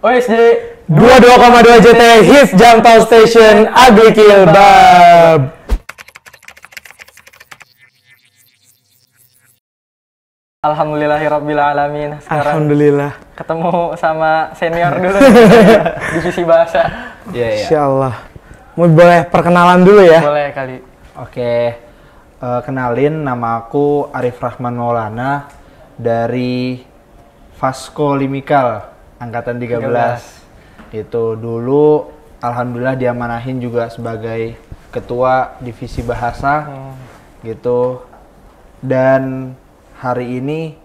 OSJ 22,2 JT Hits Jamtol Station Agrikil Bab. Alhamdulillahirrabbilalamin. Sekarang Alhamdulillah. ketemu sama senior dulu divisi bahasa. Iya. Insyaallah. Mau boleh perkenalan dulu ya? Boleh kali. Oke. Kenalin, nama aku Arif Rahman Maulana dari Fasko Limikal angkatan 13. Itu dulu alhamdulillah diamanahin juga sebagai ketua divisi bahasa gitu. Dan hari ini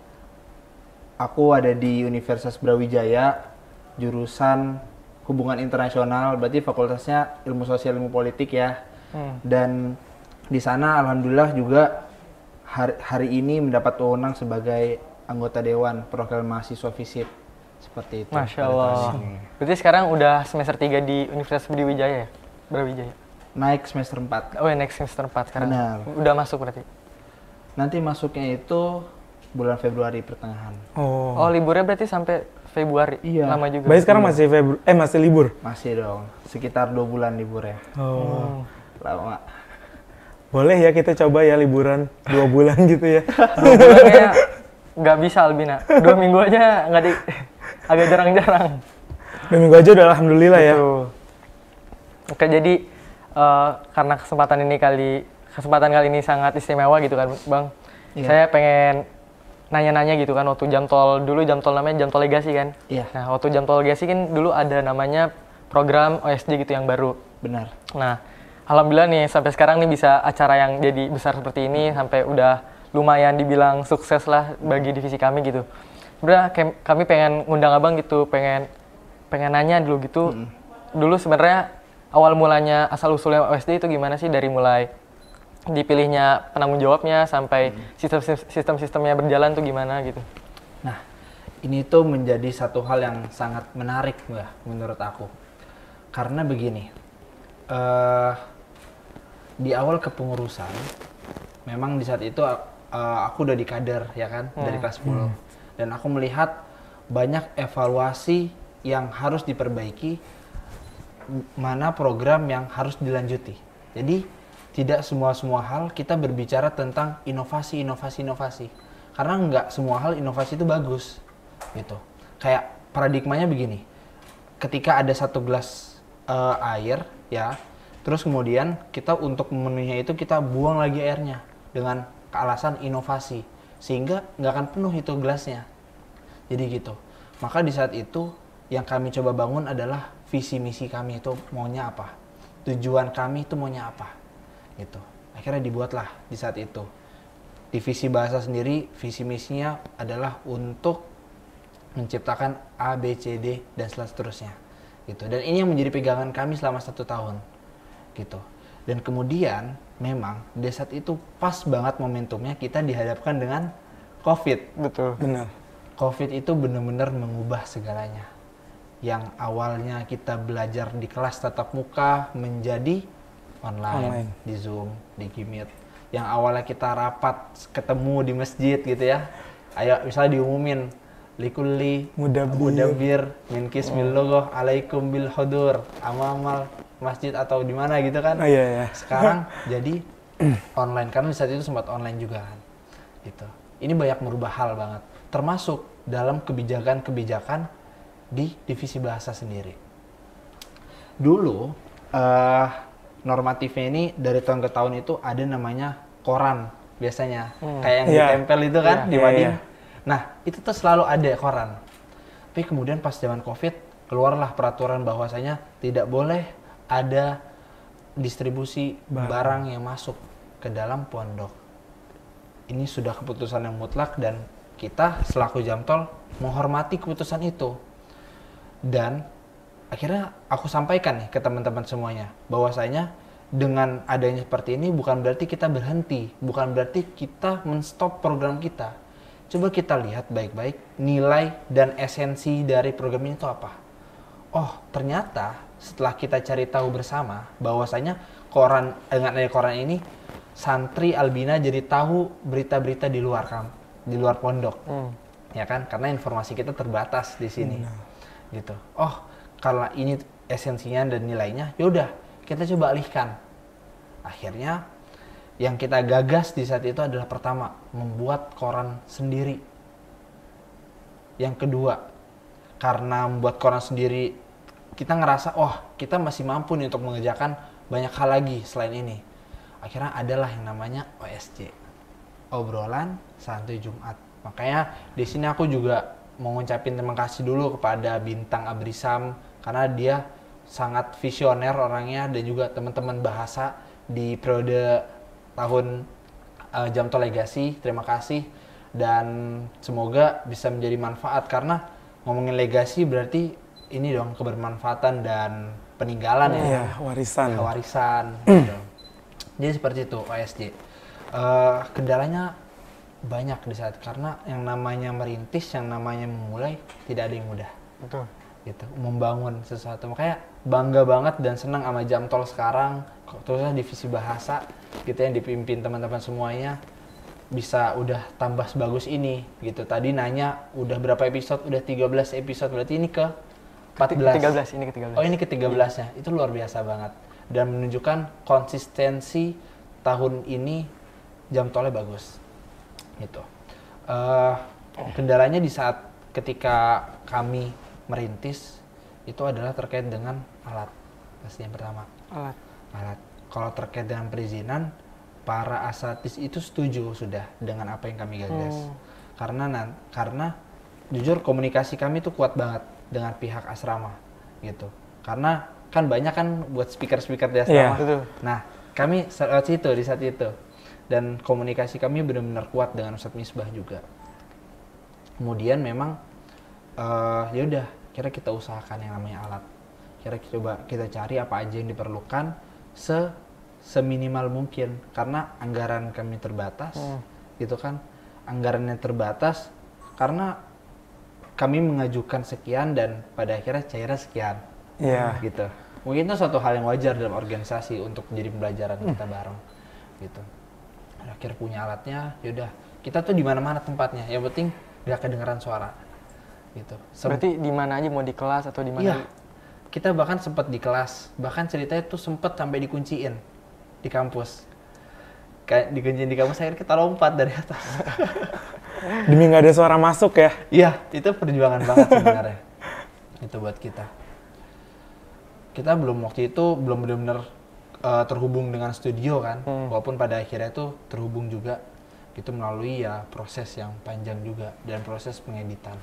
aku ada di Universitas Brawijaya jurusan hubungan internasional, berarti fakultasnya ilmu sosial ilmu politik ya. Dan di sana alhamdulillah juga hari ini mendapat wewenang sebagai anggota dewan perwakilan mahasiswa FISIP. Seperti itu. Masya Allah. Berarti sekarang udah semester 3 di Universitas Brawijaya ya? Brawijaya. Naik semester 4. Oh ya, next semester 4 sekarang. Benar. Udah masuk berarti? Nanti masuknya itu bulan Februari pertengahan. Oh, liburnya berarti sampai Februari? Iya. Lama juga. Berarti sekarang masih libur? Masih dong, sekitar 2 bulan libur ya. Lama. Boleh ya kita coba ya liburan 2 bulan gitu ya. 2 bulan kayaknya nggak bisa Albina. 2 minggu aja agak jarang-jarang. 2 minggu aja udah alhamdulillah ya. Oke, jadi karena kesempatan kali ini sangat istimewa gitu kan Bang. Iya. Saya pengen nanya-nanya gitu kan, waktu Jamtol dulu, Jamtol namanya Jamtol Legasi kan. Iya. Nah, waktu Jamtol Legasi kan dulu ada namanya program OSJ gitu yang baru. Benar. Nah, alhamdulillah nih sampai sekarang nih bisa acara yang jadi besar seperti ini, sampai udah lumayan dibilang sukses lah bagi divisi kami gitu. Udah kami pengen ngundang Abang gitu, pengen nanya dulu gitu. Dulu sebenarnya awal mulanya asal usulnya OSJ itu gimana sih, dari mulai dipilihnya penanggung jawabnya sampai sistem-sistemnya berjalan tuh gimana gitu. Nah, ini tuh menjadi satu hal yang sangat menarik ya menurut aku. Karena begini, di awal kepengurusan, memang di saat itu aku udah di kader ya kan, dari kelas 10. Dan aku melihat banyak evaluasi yang harus diperbaiki, mana program yang harus dilanjuti. Jadi tidak semua hal kita berbicara tentang inovasi. Karena nggak semua hal inovasi itu bagus gitu. Kayak paradigmanya begini, ketika ada 1 gelas air ya, terus kemudian kita untuk memenuhinya itu kita buang lagi airnya dengan alasan inovasi, sehingga nggak akan penuh itu gelasnya. Jadi gitu. Maka di saat itu yang kami coba bangun adalah visi misi kami itu maunya apa, tujuan kami itu maunya apa gitu. Akhirnya dibuatlah di saat itu divisi bahasa sendiri, visi misinya adalah untuk menciptakan A, B, C, D dan seterusnya gitu. Dan ini yang menjadi pegangan kami selama 1 tahun gitu. Dan kemudian memang di saat itu pas banget momentumnya kita dihadapkan dengan COVID. Betul. Benar. COVID itu benar-benar mengubah segalanya. Yang awalnya kita belajar di kelas tatap muka menjadi online. Di Zoom, di Gmeet. Yang awalnya kita rapat ketemu di masjid gitu ya. Ayo misalnya diumumin likulli mudabbir min kismil logoh alaikum bil hudur amamal masjid atau di mana gitu kan. Iya. Sekarang jadi online, karena di saat itu sempat online juga kan. Gitu. Ini banyak merubah hal banget, termasuk dalam kebijakan di divisi bahasa sendiri. Dulu normatifnya ini dari tahun ke tahun itu ada namanya koran biasanya, kayak yang ditempel itu kan di mading. Nah itu tuh selalu ada koran. Tapi kemudian pas zaman COVID keluarlah peraturan bahwasanya tidak boleh ada distribusi barang yang masuk ke dalam pondok. Ini sudah keputusan yang mutlak dan kita selaku Jamtol menghormati keputusan itu. Dan akhirnya aku sampaikan nih ke teman-teman semuanya bahwasanya dengan adanya seperti ini bukan berarti kita berhenti, bukan berarti kita menstop program kita. Coba kita lihat baik-baik nilai dan esensi dari program ini itu apa. Oh, ternyata setelah kita cari tahu bersama bahwasanya dengan adanya koran ini santri Albina jadi tahu berita-berita di luar pondok. Ya kan? Karena informasi kita terbatas di sini. gitu. Oh, karena ini esensinya dan nilainya, yaudah kita coba alihkan. Akhirnya yang kita gagas di saat itu adalah pertama, membuat koran sendiri. Yang kedua, karena membuat koran sendiri, kita ngerasa, kita masih mampu nih untuk mengerjakan banyak hal lagi selain ini. Akhirnya adalah yang namanya OSJ, obrolan santuy Jumat. Makanya di sini aku juga mau ngucapin terima kasih dulu kepada Bintang Abrisam, karena dia sangat visioner orangnya, dan juga teman-teman bahasa di periode tahun Jamtol Legacy. Terima kasih, dan semoga bisa menjadi manfaat, karena ngomongin legasi berarti ini dong, kebermanfaatan dan peninggalan ya. Iya, warisan. Warisan gitu. Jadi seperti itu OSJ. Kendalanya banyak di saat, karena yang namanya merintis, yang namanya memulai tidak ada yang mudah. Betul. Gitu, membangun sesuatu. Makanya bangga banget dan senang sama Jamtol sekarang, terusnya divisi bahasa gitu yang dipimpin teman-teman semuanya bisa udah tambah sebagus ini gitu. Tadi nanya udah berapa episode? Udah 13 episode, berarti ini ke 14. 13, ini ke-13. Oh, ini ke-13-nya. Itu luar biasa banget dan menunjukkan konsistensi tahun ini Jamtolnya bagus gitu. Kendalanya di saat ketika kami merintis itu adalah terkait dengan alat. Pasti yang pertama alat. Kalau terkait dengan perizinan, para asatis itu setuju sudah dengan apa yang kami gagas. Karena jujur komunikasi kami tuh kuat banget dengan pihak asrama gitu. Karena kan banyak kan buat speaker-speaker di asrama. Betul. Nah, kami lewat situ di saat itu. Dan komunikasi kami benar-benar kuat dengan Ustadz Misbah juga. Kemudian memang ya udah, kira kita usahakan yang namanya alat. Kira coba kita cari apa aja yang diperlukan seminimal mungkin, karena anggaran kami terbatas. Gitu kan. Anggarannya terbatas karena kami mengajukan sekian dan pada akhirnya cairnya sekian. Iya. Gitu. Mungkin itu suatu hal yang wajar dalam organisasi untuk jadi pembelajaran kita bareng. Gitu. Akhir punya alatnya, yaudah kita tuh di mana-mana tempatnya. Yang penting gak kedengeran suara. Gitu. Berarti di mana aja, mau di kelas atau di mana? Iya. Kita bahkan sempat di kelas, bahkan ceritanya tuh sempat sampai dikunciin di kampus. Kayak dikunciin di kampus, akhirnya kita lompat dari atas. Demi nggak ada suara masuk ya? Iya, itu perjuangan banget sebenarnya. Itu buat kita. Kita waktu itu belum benar-benar terhubung dengan studio kan, walaupun pada akhirnya itu terhubung juga. Itu melalui ya proses yang panjang juga dan proses pengeditan.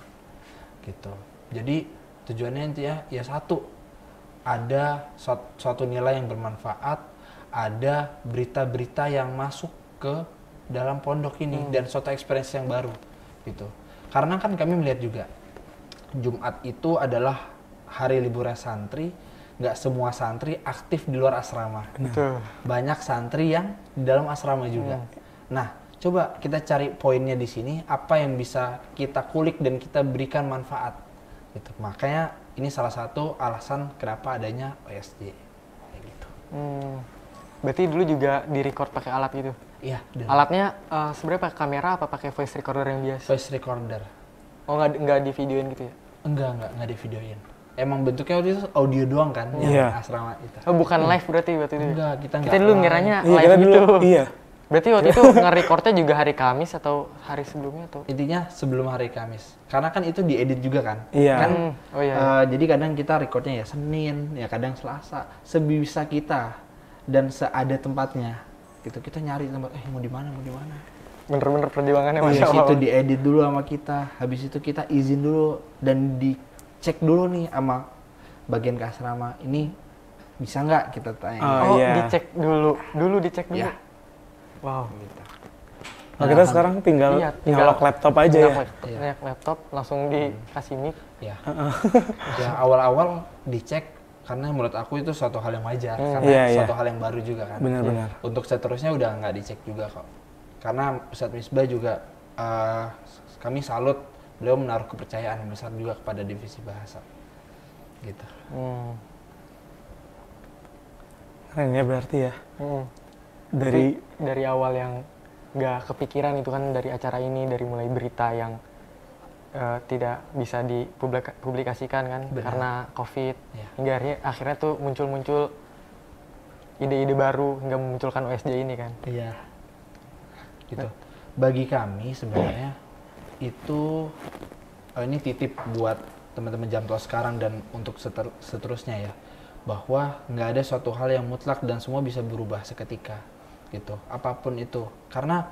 Gitu. Jadi tujuannya intinya ya satu, ada suatu nilai yang bermanfaat, ada berita-berita yang masuk ke dalam pondok ini dan suatu experience yang baru gitu. Karena kan kami melihat juga Jumat itu adalah hari liburnya santri, nggak semua santri aktif di luar asrama. Betul. Banyak santri yang di dalam asrama juga. Nah, coba kita cari poinnya di sini, apa yang bisa kita kulik dan kita berikan manfaat gitu. Makanya ini salah satu alasan kenapa adanya OSJ kayak gitu. Berarti dulu juga di-record pakai alat gitu? Iya. Alatnya sebenarnya pakai kamera apa pakai voice recorder yang biasa? Voice recorder. Oh, nggak di videoin gitu ya? Enggak di videoin. Emang bentuknya waktu itu audio doang kan, yang asrama itu. Oh, bukan live berarti waktu itu? Enggak, kita dulu ngiranya Iya, live kita gitu. dulu, iya. Berarti waktu itu nge-recordnya juga hari Kamis atau hari sebelumnya atau? Intinya sebelum hari Kamis. Karena kan itu diedit juga kan. Iya. Kan, Oh iya. jadi kadang kita recordnya ya Senin, ya kadang Selasa. Sebisa kita dan seada tempatnya. Gitu, kita nyari tempat, mau di mana. Bener-bener perjuangannya Habis Masya Allah. itu diedit dulu sama kita. Habis itu kita izin dulu dan dicek dulu nih sama bagian ke asrama. Ini bisa nggak kita tanya? Oh, iya. dicek dulu. Dicek dulu. Ya. Wow. Gitu. Nah, kita sekarang tinggal Iya, nyolok laptop aja ya. Nyolok laptop, langsung dikasih mic. Ya. Ya awal-awal dicek karena menurut aku itu suatu hal yang wajar karena Iya, suatu hal yang baru juga kan. Benar-benar. Untuk seterusnya udah nggak dicek juga kok. Karena Ustadz Misbah juga kami salut, beliau menaruh kepercayaan yang besar juga kepada divisi bahasa. Gitu. Keren ya berarti ya. Dari awal yang nggak kepikiran itu kan, dari acara ini, dari mulai berita yang tidak bisa dipublikasikan kan Benar. karena COVID. Iya. Hingga akhirnya tuh muncul ide-ide baru hingga memunculkan OSJ ini kan. Iya. Gitu. Bagi kami sebenarnya itu ini titip buat teman-teman Jamtol sekarang dan untuk seterusnya ya, bahwa nggak ada suatu hal yang mutlak dan semua bisa berubah seketika gitu, apapun itu, karena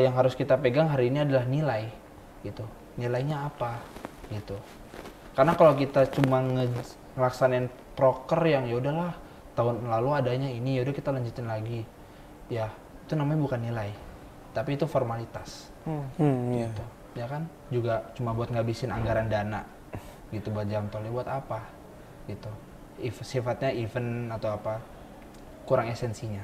yang harus kita pegang hari ini adalah nilai gitu, nilainya apa gitu. Karena kalau kita cuma ngelaksanain proker yang ya udahlah tahun lalu adanya ini, yaudah kita lanjutin lagi, ya itu namanya bukan nilai, tapi itu formalitas. Iya. Gitu. Ya kan, juga cuma buat ngabisin anggaran dana gitu buat Jamtol, ya buat apa gitu. Sifatnya event atau apa, kurang esensinya.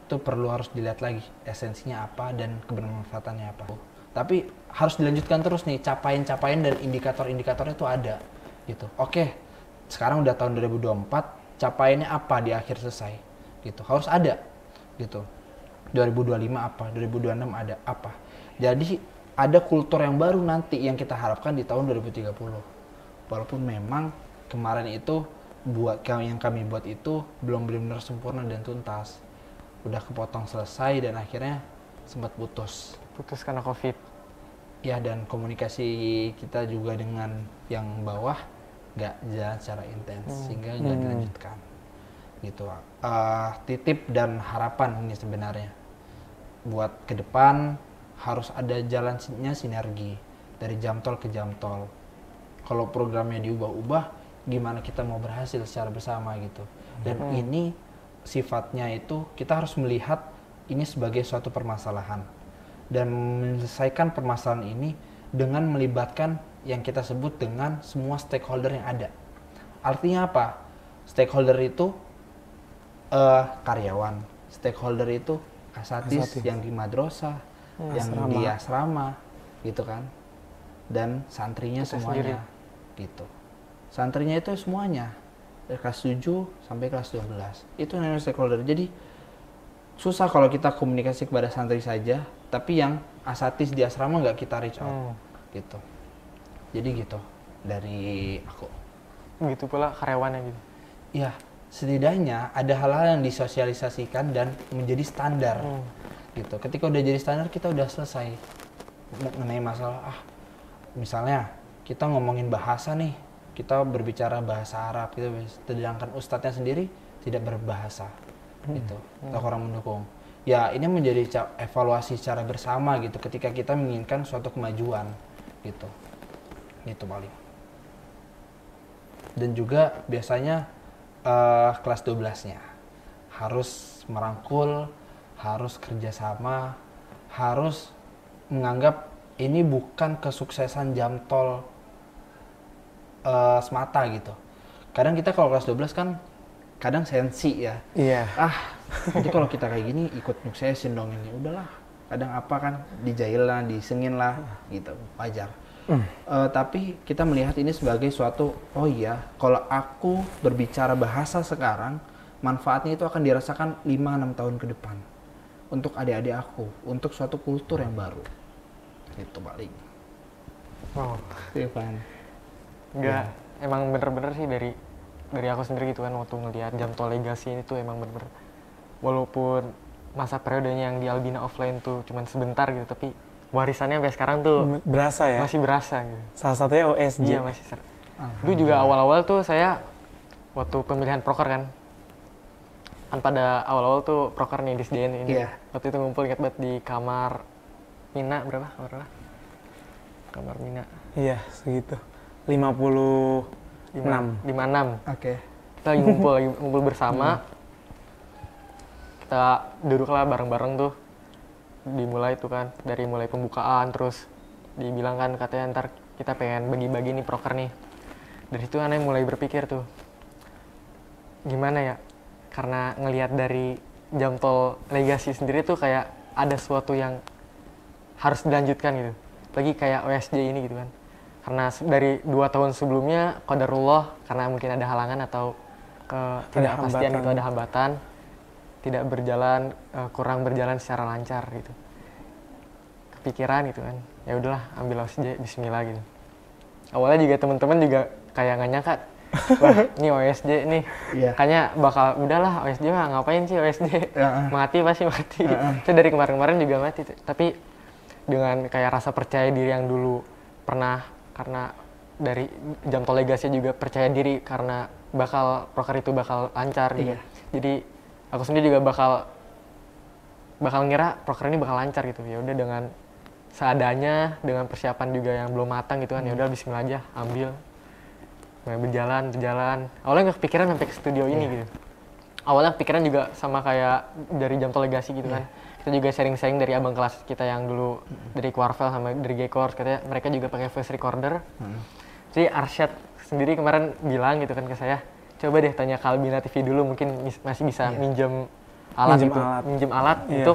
Itu perlu harus dilihat lagi esensinya apa dan kebermanfaatannya apa. Tapi harus dilanjutkan terus nih, capaian-capaian dan indikator-indikatornya itu ada gitu. Oke, sekarang udah tahun 2024, capaiannya apa di akhir selesai gitu, harus ada gitu. 2025 apa, 2026 ada apa. Jadi ada kultur yang baru nanti yang kita harapkan di tahun 2030. Walaupun memang kemarin itu yang kami buat itu belum benar-benar sempurna dan tuntas. Udah kepotong selesai dan akhirnya sempat putus. Putus karena COVID. Ya, dan komunikasi kita juga dengan yang bawah nggak jalan secara intens sehingga nggak dilanjutkan. Gitu. Titip dan harapan ini sebenarnya buat ke depan harus ada jalannya sinergi dari Jamtol ke Jamtol. Kalau programnya diubah-ubah, gimana kita mau berhasil secara bersama gitu. Dan ini sifatnya itu kita harus melihat ini sebagai suatu permasalahan dan menyelesaikan permasalahan ini dengan melibatkan yang kita sebut dengan semua stakeholder yang ada. Artinya apa? Stakeholder itu karyawan, stakeholder itu asatis yang di madrasah, yang di asrama gitu kan, dan santrinya Kita semuanya gitu. Santrinya itu semuanya dari kelas 7 sampai kelas 12 itu namanya stakeholder. Jadi susah kalau kita komunikasi kepada santri saja, tapi yang asatis di asrama nggak kita reach out gitu. Jadi gitu dari aku. Begitu pula karyawannya gitu. Ya, setidaknya ada hal-hal yang disosialisasikan dan menjadi standar gitu. Ketika udah jadi standar, kita udah selesai mengenai masalah misalnya kita ngomongin bahasa nih, kita berbicara bahasa Arab gitu, sedangkan ustadznya sendiri tidak berbahasa gitu, atau kurang mendukung. Ya, ini menjadi evaluasi secara bersama gitu ketika kita menginginkan suatu kemajuan gitu. Itu paling. Dan juga biasanya kelas 12-nya harus merangkul, harus kerjasama, harus menganggap ini bukan kesuksesan Jamtol semata gitu. Kadang kita kalau kelas 12 kan kadang sensi ya. Iya. Jadi kalau kita kayak gini ikut nyuksesin dong ini, udahlah. Kadang apa kan dijail lah, disengin lah gitu, wajar. Tapi kita melihat ini sebagai suatu, oh iya, kalau aku berbicara bahasa sekarang, manfaatnya itu akan dirasakan 5-6 tahun ke depan. Untuk adik-adik aku, untuk suatu kultur yang baru. Itu paling. Wow. Irfan. Enggak, emang bener-bener sih dari aku sendiri gitu kan, waktu ngeliat Jamtol Legacy ini tuh emang bener-bener, walaupun masa periodenya yang di Albina offline tuh cuman sebentar gitu, tapi warisannya sampai sekarang tuh Berasa ya? masih berasa gitu. Salah satunya OSJ. Iya, masih seru. Dulu juga awal-awal tuh saya waktu pemilihan proker kan pada awal-awal tuh proker nih di SDN ini. Iya. Waktu itu ngumpul, ingat banget, di kamar Mina, berapa? Kamar Mina. Iya, segitu. 56. 56. Oke. Kita lagi ngumpul bersama. Kita duduklah bareng-bareng tuh. Dimulai tuh kan, dari mulai pembukaan, terus dibilang kan katanya ntar kita pengen bagi-bagi nih proker nih. Dari situ aneh mulai berpikir tuh, gimana ya, karena ngelihat dari Jamtol Legacy sendiri tuh kayak ada sesuatu yang harus dilanjutkan gitu. Lagi kayak OSJ ini gitu kan. Karena dari 2 tahun sebelumnya, qadarullah, karena mungkin ada halangan atau ketidakpastian gitu, ada hambatan, tidak berjalan, kurang berjalan secara lancar gitu. Kepikiran gitu kan. ya udahlah ambil OSJ, Bismillah gitu. Awalnya juga teman-teman juga kayak nggak nyangka, wah ini OSJ nih, kayaknya bakal udahlah OSJ mah ngapain sih OSJ, mati pasti mati. Itu dari kemarin-kemarin juga mati. Tapi dengan kayak rasa percaya diri yang dulu pernah, karena dari jam tol legasi juga percaya diri karena bakal proker itu bakal lancar gitu. Jadi aku sendiri juga bakal ngira proker ini bakal lancar gitu. Ya udah dengan seadanya, dengan persiapan juga yang belum matang gitu kan, ya udah Bismillah aja ambil. Berjalan. Awalnya nggak kepikiran sampai ke studio ini gitu. Awalnya pikiran juga sama kayak dari jam tol legasi gitu kan. Kita juga sharing-sharing dari abang kelas kita yang dulu dari Quarvel sama dari Gekors, katanya mereka juga pakai voice recorder. Jadi Arsyad sendiri kemarin bilang gitu kan ke saya, coba deh tanya ke Albina TV dulu, mungkin masih bisa minjem alat minjem alat itu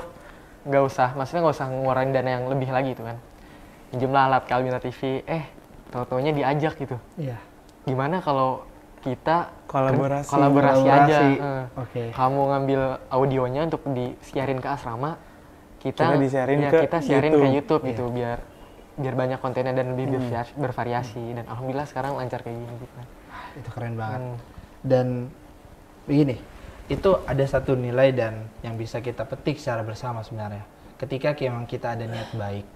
maksudnya nggak usah ngeluarin dana yang lebih lagi gitu kan. Minjemlah alat ke Albina TV, tau-taunya diajak gitu. Gimana kalau kita kolaborasi aja, kamu ngambil audionya untuk disiarin ke asrama, kita siarin ke YouTube gitu, biar banyak kontennya dan lebih bervariasi. Dan alhamdulillah sekarang lancar kayak gini gitu. Itu keren banget. Dan begini, itu ada satu nilai dan yang bisa kita petik secara bersama sebenarnya. Ketika memang kita ada niat baik,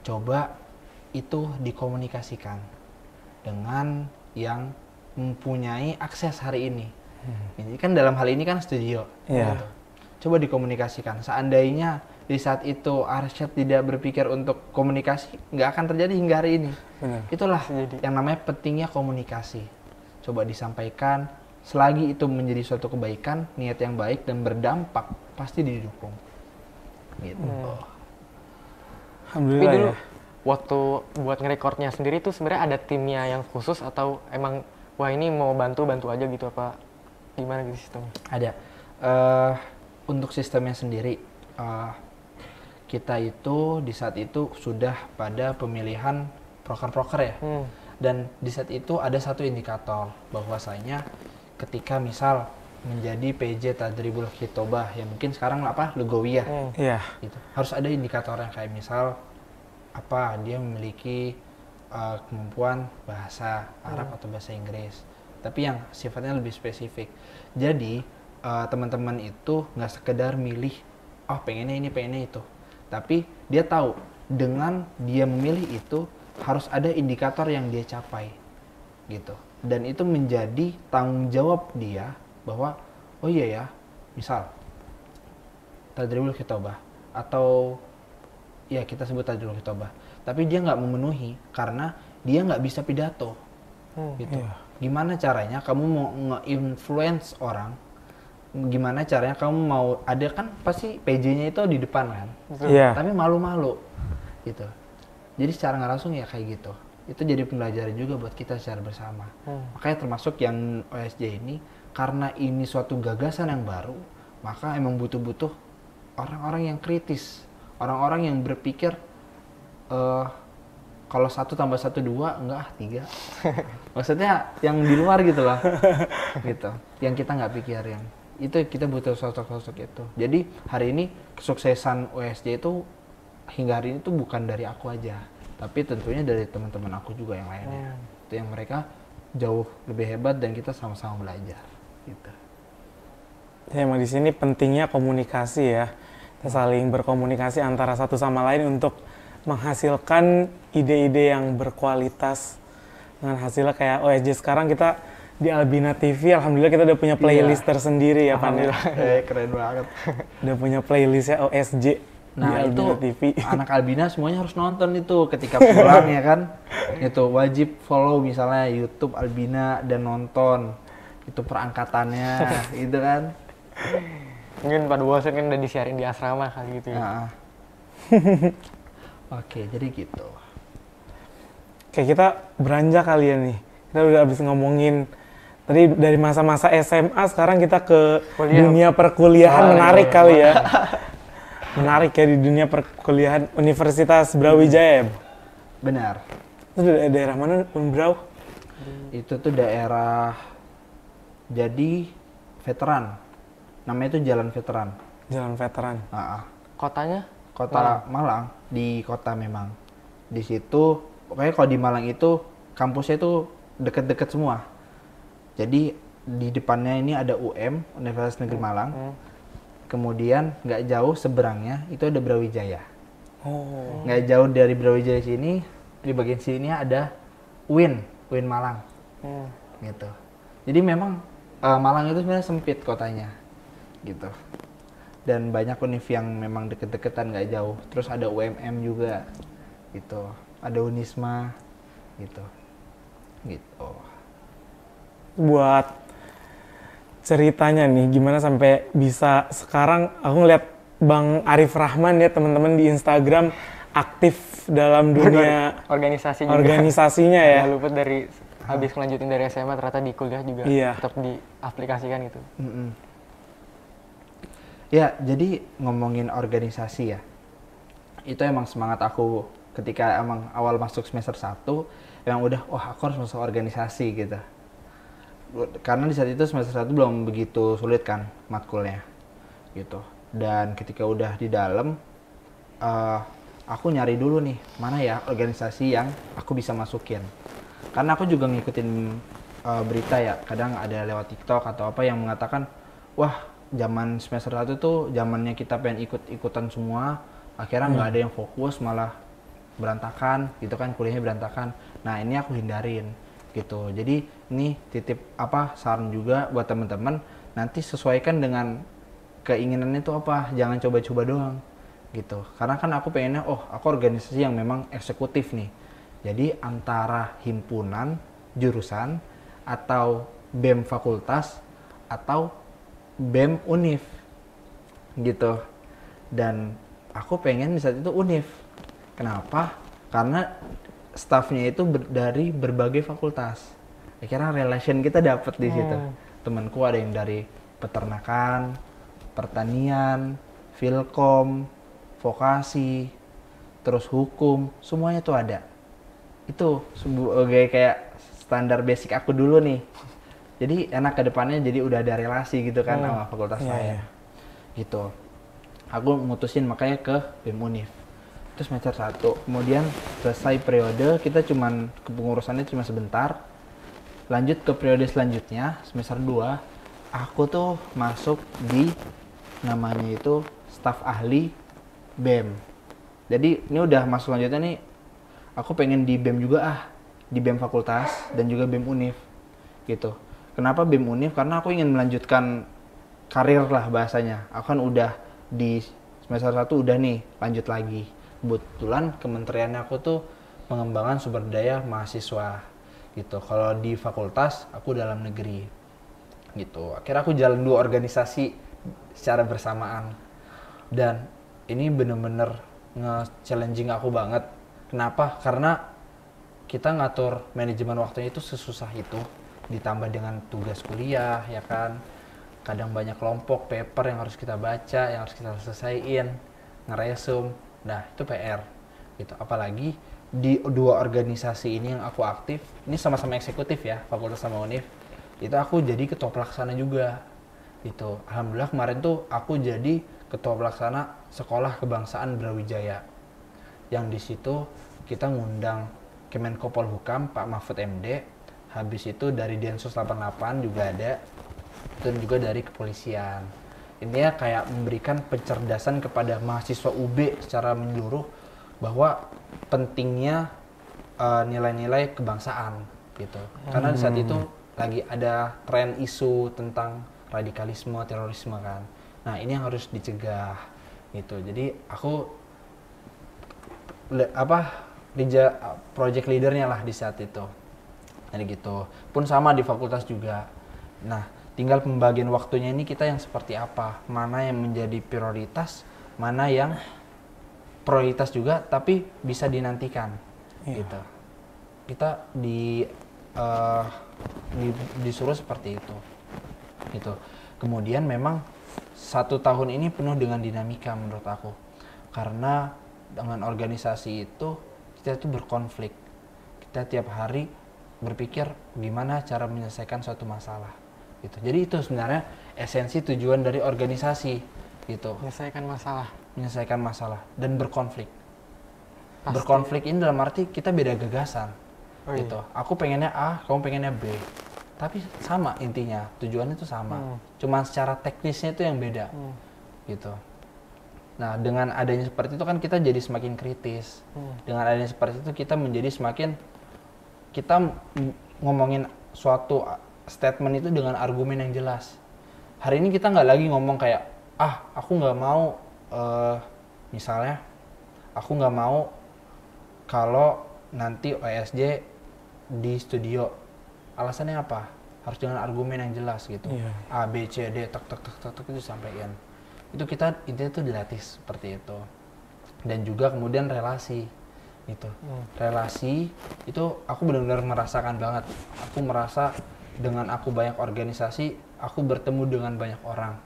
coba itu dikomunikasikan dengan yang mempunyai akses hari ini. Ini kan dalam hal ini kan studio. Coba dikomunikasikan. Seandainya di saat itu Arsyad tidak berpikir untuk komunikasi, nggak akan terjadi hingga hari ini. Itulah yang namanya pentingnya komunikasi. Coba disampaikan, selagi itu menjadi suatu kebaikan, niat yang baik dan berdampak, pasti didukung. Gitu. Alhamdulillah. Tapi dulu waktu buat ngerekordnya sendiri tuh sebenarnya ada timnya yang khusus atau emang wah ini mau bantu aja gitu, apa gimana gitu sistemnya? Ada. Untuk sistemnya sendiri, kita itu di saat itu sudah pada pemilihan proker-proker ya. Dan di saat itu ada satu indikator bahwasanya ketika misal menjadi PJ Tadribul Khitobah yang mungkin sekarang Lugawiyah. Gitu. Harus ada indikatornya kayak misal dia memiliki kemampuan bahasa Arab atau bahasa Inggris. Tapi yang sifatnya lebih spesifik. Jadi teman-teman itu nggak sekedar milih pengennya ini pengennya itu, tapi dia tahu dengan dia memilih itu harus ada indikator yang dia capai gitu, dan itu menjadi tanggung jawab dia bahwa misal Tadribul Khitobah atau kita sebut Tadribul Khitobah, tapi dia nggak memenuhi karena dia nggak bisa pidato gitu. Gimana caranya kamu mau nge-influence orang? Gimana caranya kamu mau ada kan pasti PJ-nya itu di depan kan, tapi malu-malu gitu. Jadi secara nggak langsung kayak gitu. Itu jadi pembelajaran juga buat kita secara bersama. Makanya termasuk yang OSJ ini, karena ini suatu gagasan yang baru, maka emang butuh orang-orang yang kritis, orang-orang yang berpikir kalau 1 tambah 1 2, enggak 3. Maksudnya yang di luar gitu lah, gitu. Yang kita nggak pikirin. Itu kita butuh sosok-sosok itu. Jadi hari ini kesuksesan OSJ itu hingga hari ini tuh bukan dari aku aja, tapi tentunya dari teman-teman aku juga yang lainnya. Itu yang mereka jauh lebih hebat dan kita sama-sama belajar. Gitu. Ya, emang di sini pentingnya komunikasi ya. Kita saling berkomunikasi antara satu sama lain untuk menghasilkan ide-ide yang berkualitas. Dengan hasilnya kayak OSJ sekarang kita di Albina TV, alhamdulillah kita udah punya playlist tersendiri ya Pan. Keren banget. Udah punya playlistnya OSJ di Albina TV. Anak Albina semuanya harus nonton itu ketika pulang ya kan. Itu wajib follow misalnya YouTube Albina dan nonton itu perangkatannya gitu kan. Mungkin pada bosan kan udah disiarin di asrama kali gitu ya. Oke, jadi gitu. Kayak kita beranjak kali ya nih. Kita udah habis ngomongin tadi dari masa-masa SMA, sekarang kita ke dunia perkuliahan. Menarik kali ya. Menarik ya di dunia perkuliahan Universitas Brawijaya. Benar. Itu daerah mana, Bro? Itu tuh daerah jadi veteran. Namanya itu Jalan Veteran. Jalan Veteran. Kotanya? Kota Malang, di kota memang. Di situ pokoknya kalau di Malang itu kampusnya itu deket-deket semua. Jadi di depannya ini ada Universitas Negeri Malang. Kemudian nggak jauh seberangnya itu ada Brawijaya. Nggak jauh dari Brawijaya sini, di bagian sini ada UIN Malang. Gitu. Jadi memang Malang itu sebenarnya sempit kotanya, gitu. Dan banyak univ yang memang deket-deketan nggak jauh. Terus ada UMM juga, gitu. Ada Unisma, gitu. Buat ceritanya nih, gimana sampai bisa sekarang aku ngeliat Bang Arif Rahman ya teman-teman di Instagram aktif dalam dunia organisasinya ya. Nggak luput dari habis ngelanjutin dari SMA, ternyata di kuliah juga tetap diaplikasikan gitu. Ya, jadi ngomongin organisasi ya, itu emang semangat aku ketika emang awal masuk semester 1, emang udah, wah aku harus masuk organisasi gitu. Karena di saat itu semester 1 belum begitu sulit kan matkulnya gitu. Dan ketika udah di dalam, aku nyari dulu nih, mana ya organisasi yang aku bisa masukin. Karena aku juga ngikutin berita ya, kadang ada lewat TikTok atau apa yang mengatakan, wah zaman semester 1 tuh zamannya kita pengen ikut-ikutan semua, akhirnya nggak ada yang fokus, malah berantakan gitu kan, kuliahnya berantakan. Nah ini aku hindarin gitu. Jadi ini titip saran juga buat teman-teman, nanti sesuaikan dengan keinginannya itu apa, jangan coba-coba doang gitu. Karena kan aku pengennya, aku organisasi yang memang eksekutif nih. Jadi antara himpunan, jurusan, atau BEM fakultas, atau BEM univ gitu. Dan aku pengen di saat itu univ. Kenapa? Karena staffnya itu dari berbagai fakultas. Akhirnya relation kita dapet di situ. Temanku ada yang dari peternakan, pertanian, Filkom, vokasi, terus hukum, semuanya tuh ada. Itu sebagai kayak standar basic aku dulu nih. Jadi enak ke depannya, jadi udah ada relasi gitu kan sama fakultas lain. Gitu. Aku mutusin makanya ke BEM Univ. Terus semester 1, kemudian selesai periode, kita cuman kepengurusannya cuma sebentar. Lanjut ke periode selanjutnya, semester 2, aku tuh masuk di namanya itu staf ahli BEM. Jadi ini udah masuk lanjutnya nih, aku pengen di BEM juga di BEM fakultas dan juga BEM Univ gitu. Kenapa BEM Univ? Karena aku ingin melanjutkan karir lah bahasanya. Aku kan udah di semester 1 udah nih, lanjut lagi. Kebetulan kementeriannya aku tuh pengembangan sumber daya mahasiswa gitu. Kalau di fakultas aku dalam negeri gitu. Akhirnya aku jalan 2 organisasi secara bersamaan. Dan ini bener-bener nge-challenging aku banget. Kenapa? Karena kita ngatur manajemen waktunya itu sesusah itu. Ditambah dengan tugas kuliah, ya kan. Kadang banyak kelompok, paper yang harus kita baca, yang harus kita selesaiin, ngeresum. Nah, itu PR. Gitu. Apalagi di 2 organisasi ini yang aku aktif, ini sama-sama eksekutif ya, fakultas sama univ. Itu aku jadi ketua pelaksana juga. Gitu. Alhamdulillah kemarin tuh aku jadi ketua pelaksana Sekolah Kebangsaan Brawijaya. Yang di situ kita ngundang Kemenko Polhukam, Pak Mahfud MD. Habis itu dari Densus 88 juga ada. Dan juga dari kepolisian. Ini kayak memberikan pencerdasan kepada mahasiswa UB secara menyeluruh bahwa pentingnya nilai-nilai kebangsaan gitu. Karena di saat itu lagi ada tren isu tentang radikalisme, terorisme kan. Nah, ini yang harus dicegah gitu. Jadi aku project leadernya lah di saat itu. Jadi gitu. Pun sama di fakultas juga. Nah, tinggal pembagian waktunya ini kita yang seperti apa, mana yang menjadi prioritas, mana yang prioritas juga tapi bisa dinantikan gitu. Kita disuruh seperti itu gitu. Kemudian memang 1 tahun ini penuh dengan dinamika menurut aku, karena dengan organisasi itu kita tuh berkonflik, kita tiap hari berpikir gimana cara menyelesaikan suatu masalah gitu. Jadi itu sebenarnya esensi tujuan dari organisasi gitu. Menyelesaikan masalah dan berkonflik. Berkonflik ini dalam arti kita beda gagasan. Oh, iya. Gitu. Aku pengennya A, kamu pengennya B. Tapi sama intinya, tujuannya itu sama. Cuman secara teknisnya itu yang beda. Gitu. Nah, dengan adanya seperti itu kan kita jadi semakin kritis. Dengan adanya seperti itu kita menjadi semakin kita ngomongin suatu statement itu dengan argumen yang jelas. Hari ini kita nggak lagi ngomong kayak, aku nggak mau, misalnya, aku nggak mau kalau nanti OSJ di studio. Alasannya apa? Harus dengan argumen yang jelas gitu. A, B, C, D, tak itu sampaikan. Itu kita intinya tuh dilatih seperti itu. Dan juga kemudian relasi gitu. Relasi itu aku benar-benar merasakan banget. Aku merasa dengan aku banyak organisasi, aku bertemu dengan banyak orang,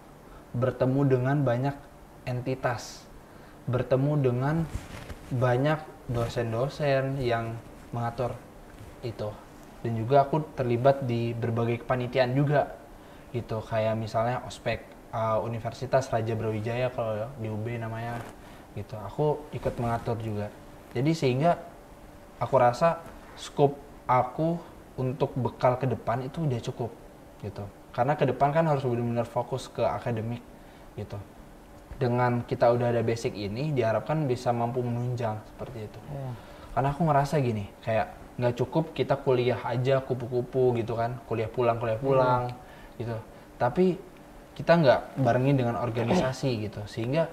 bertemu dengan banyak entitas, bertemu dengan banyak dosen-dosen yang mengatur itu. Dan juga aku terlibat di berbagai kepanitiaan juga gitu, kayak misalnya ospek Universitas Raja Brawijaya kalau di UB namanya gitu, aku ikut mengatur juga. Jadi sehingga aku rasa skop aku untuk bekal ke depan itu udah cukup gitu, karena ke depan kan harus benar-benar fokus ke akademik gitu. Dengan kita udah ada basic ini diharapkan bisa mampu menunjang seperti itu. Karena aku ngerasa gini, kayak nggak cukup kita kuliah aja kupu-kupu gitu kan, kuliah pulang gitu, tapi kita nggak barengin dengan organisasi gitu, sehingga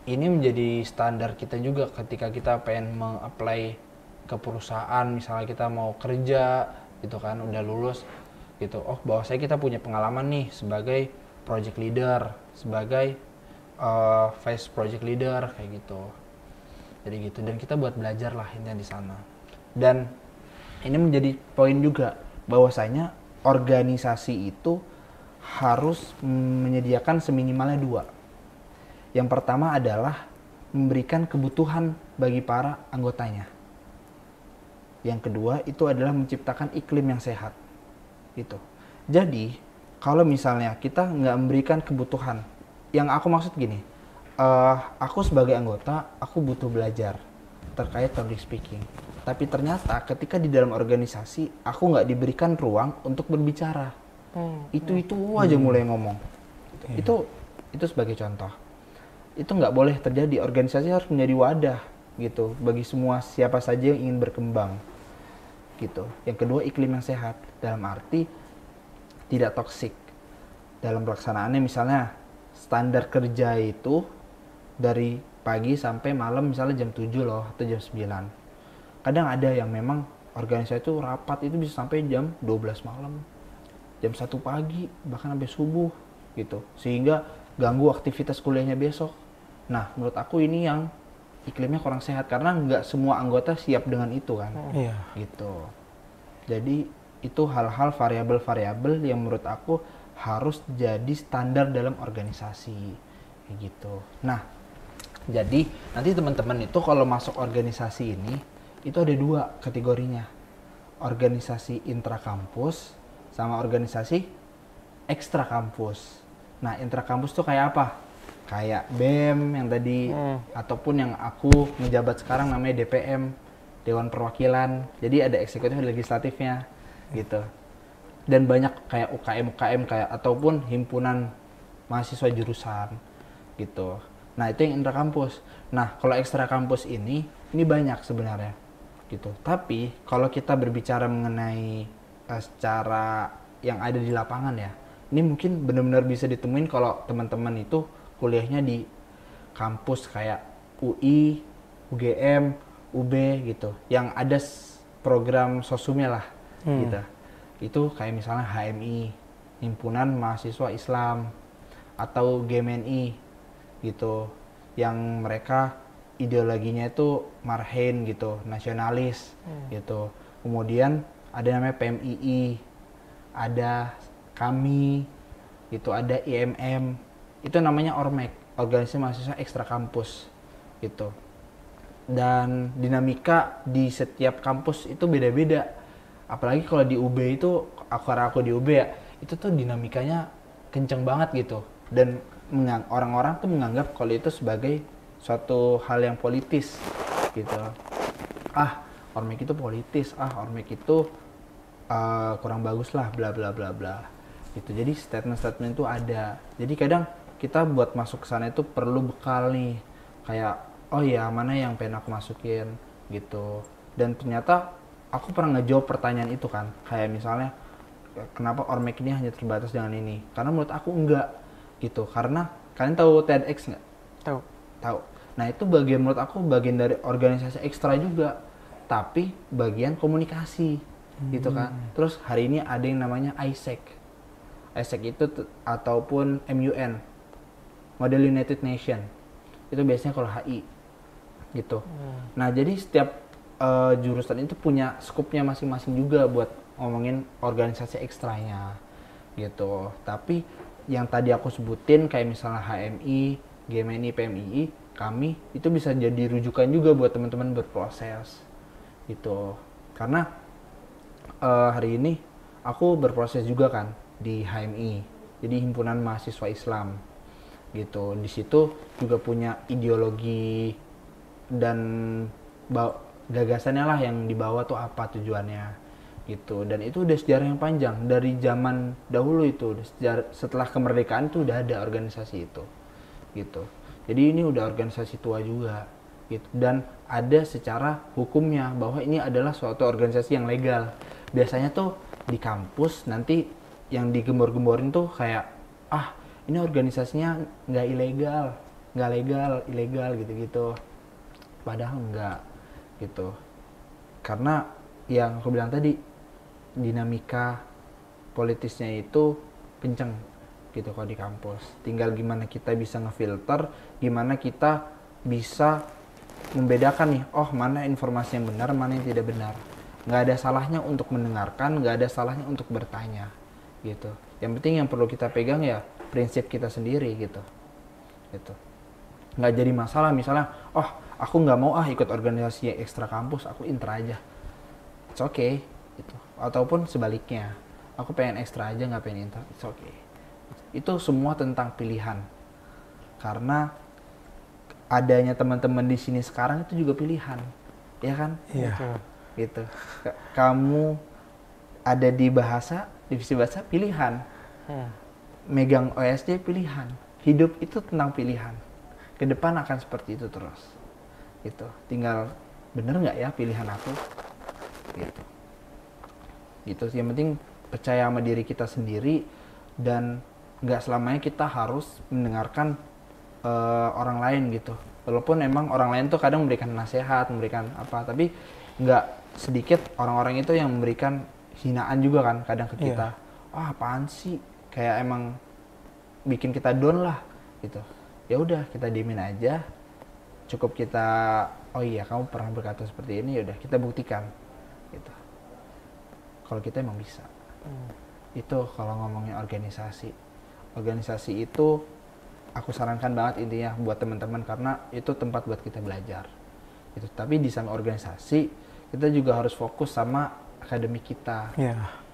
ini menjadi standar kita juga ketika kita pengen meng-apply ke perusahaan, misalnya kita mau kerja gitu kan, udah lulus gitu, bahwa kita punya pengalaman nih sebagai project leader, sebagai vice project leader kayak gitu. Jadi gitu, dan kita buat belajar lah intinya di sana. Dan ini menjadi poin juga bahwasanya organisasi itu harus menyediakan seminimalnya 2. Yang pertama adalah memberikan kebutuhan bagi para anggotanya. Yang kedua itu adalah menciptakan iklim yang sehat. Gitu. Jadi kalau misalnya kita nggak memberikan kebutuhan, yang aku maksud gini, aku sebagai anggota aku butuh belajar terkait public speaking. Tapi ternyata ketika di dalam organisasi aku nggak diberikan ruang untuk berbicara. Itu aja mulai ngomong. Itu sebagai contoh. Itu nggak boleh terjadi. Organisasi harus menjadi wadah gitu bagi semua siapa saja yang ingin berkembang. Gitu. Yang kedua, iklim yang sehat dalam arti tidak toksik. Dalam pelaksanaannya misalnya standar kerja itu dari pagi sampai malam misalnya jam 7 loh atau jam 9. Kadang ada yang memang organisasi itu rapat itu bisa sampai jam 12 malam, jam 1 pagi, bahkan sampai subuh gitu. Sehingga ganggu aktivitas kuliahnya besok. Nah, menurut aku ini yang iklimnya kurang sehat karena nggak semua anggota siap dengan itu kan. Gitu. Jadi itu hal-hal variabel-variabel yang menurut aku harus jadi standar dalam organisasi kayak gitu. Nah, jadi nanti teman-teman itu kalau masuk organisasi ini itu ada 2 kategorinya, organisasi intrakampus sama organisasi ekstra kampus. Nah, intrakampus tuh kayak apa? Kayak BEM yang tadi, ataupun yang aku menjabat sekarang namanya DPM, Dewan Perwakilan. Jadi ada eksekutif dan legislatifnya gitu. Dan banyak kayak UKM kayak ataupun himpunan mahasiswa jurusan gitu. Nah, itu yang intrakampus. Nah, kalau ekstra kampus ini banyak sebenarnya gitu. Tapi kalau kita berbicara mengenai secara yang ada di lapangan ya, ini mungkin benar-benar bisa ditemuin kalau teman-teman itu kuliahnya di kampus kayak UI, UGM, UB gitu, yang ada program sosumnya lah gitu. Itu kayak misalnya HMI, Himpunan Mahasiswa Islam, atau GMNI gitu, yang mereka ideologinya itu marhain gitu, nasionalis gitu. Kemudian ada namanya PMII, ada kami gitu, ada IMM, itu namanya Ormek, organisasi mahasiswa ekstra kampus gitu. Dan dinamika di setiap kampus itu beda-beda. Apalagi kalau di UB itu, aku di UB ya, itu tuh dinamikanya kenceng banget gitu. Dan orang-orang tuh menganggap kalau itu sebagai suatu hal yang politis gitu. Ormek itu politis, Ormek itu kurang bagus lah, bla bla bla bla. Gitu. Jadi statement-statement itu ada. Jadi kadang kita buat masuk ke sana itu perlu bekal nih. Kayak oh ya mana yang pengen aku masukin gitu. Dan ternyata aku pernah ngejawab pertanyaan itu kan. Kayak misalnya kenapa Ormek ini hanya terbatas dengan ini? Karena menurut aku enggak gitu. Karena kalian tahu TEDx nggak? Tahu. Nah itu menurut aku bagian dari organisasi ekstra juga. Tapi bagian komunikasi gitu kan. Terus hari ini ada yang namanya ISEC. ISEC itu ataupun MUN, Model United Nation. Itu biasanya kalau HI gitu. Nah jadi setiap jurusan itu punya skupnya masing-masing juga buat ngomongin organisasi ekstranya gitu. Tapi yang tadi aku sebutin kayak misalnya HMI, GMNI, PMII, kami itu bisa jadi rujukan juga buat teman-teman berproses gitu. Karena hari ini aku berproses juga kan di HMI, jadi Himpunan Mahasiswa Islam gitu. Di situ juga punya ideologi dan gagasannya lah yang dibawa tuh apa tujuannya gitu. Dan itu udah sejarah yang panjang dari zaman dahulu itu, setelah kemerdekaan tuh udah ada organisasi itu gitu. Jadi ini udah organisasi tua juga gitu. Dan ada secara hukumnya bahwa ini adalah suatu organisasi yang legal. Biasanya tuh di kampus nanti yang digembor-gemborin tuh kayak ini organisasinya nggak ilegal, nggak legal, ilegal gitu-gitu. Padahal enggak gitu. Karena yang aku bilang tadi dinamika politisnya itu kenceng gitu kalau di kampus. Tinggal gimana kita bisa ngefilter, gimana kita bisa membedakan nih, mana informasi yang benar, mana yang tidak benar. Nggak ada salahnya untuk mendengarkan, nggak ada salahnya untuk bertanya gitu. Yang penting yang perlu kita pegang ya prinsip kita sendiri gitu. Nggak jadi masalah misalnya, aku nggak mau ikut organisasi ekstra kampus, aku intra aja. It's okay gitu. Ataupun sebaliknya, aku pengen ekstra aja nggak pengen intra, it's okay. Itu semua tentang pilihan. Karena adanya teman-teman di sini sekarang itu juga pilihan, ya kan? Iya. Gitu. Kamu ada di divisi bahasa pilihan. Megang OSD pilihan. Hidup itu tentang pilihan. Ke depan akan seperti itu terus. Gitu. Tinggal bener nggak ya pilihan aku? Gitu. Gitu. Yang penting percaya sama diri kita sendiri dan nggak selamanya kita harus mendengarkan orang lain gitu. Walaupun emang orang lain tuh kadang memberikan nasihat, memberikan apa, tapi nggak sedikit orang-orang itu yang memberikan hinaan juga kan kadang ke kita. Apaan sih? Kayak emang bikin kita down lah gitu. Ya udah kita diemin aja. Cukup kita kamu pernah berkata seperti ini, ya udah kita buktikan gitu. Kalau kita emang bisa. Itu kalau ngomongin organisasi. Organisasi itu aku sarankan banget intinya buat teman-teman karena itu tempat buat kita belajar. Gitu. Tapi di samping organisasi, kita juga harus fokus sama akademik kita.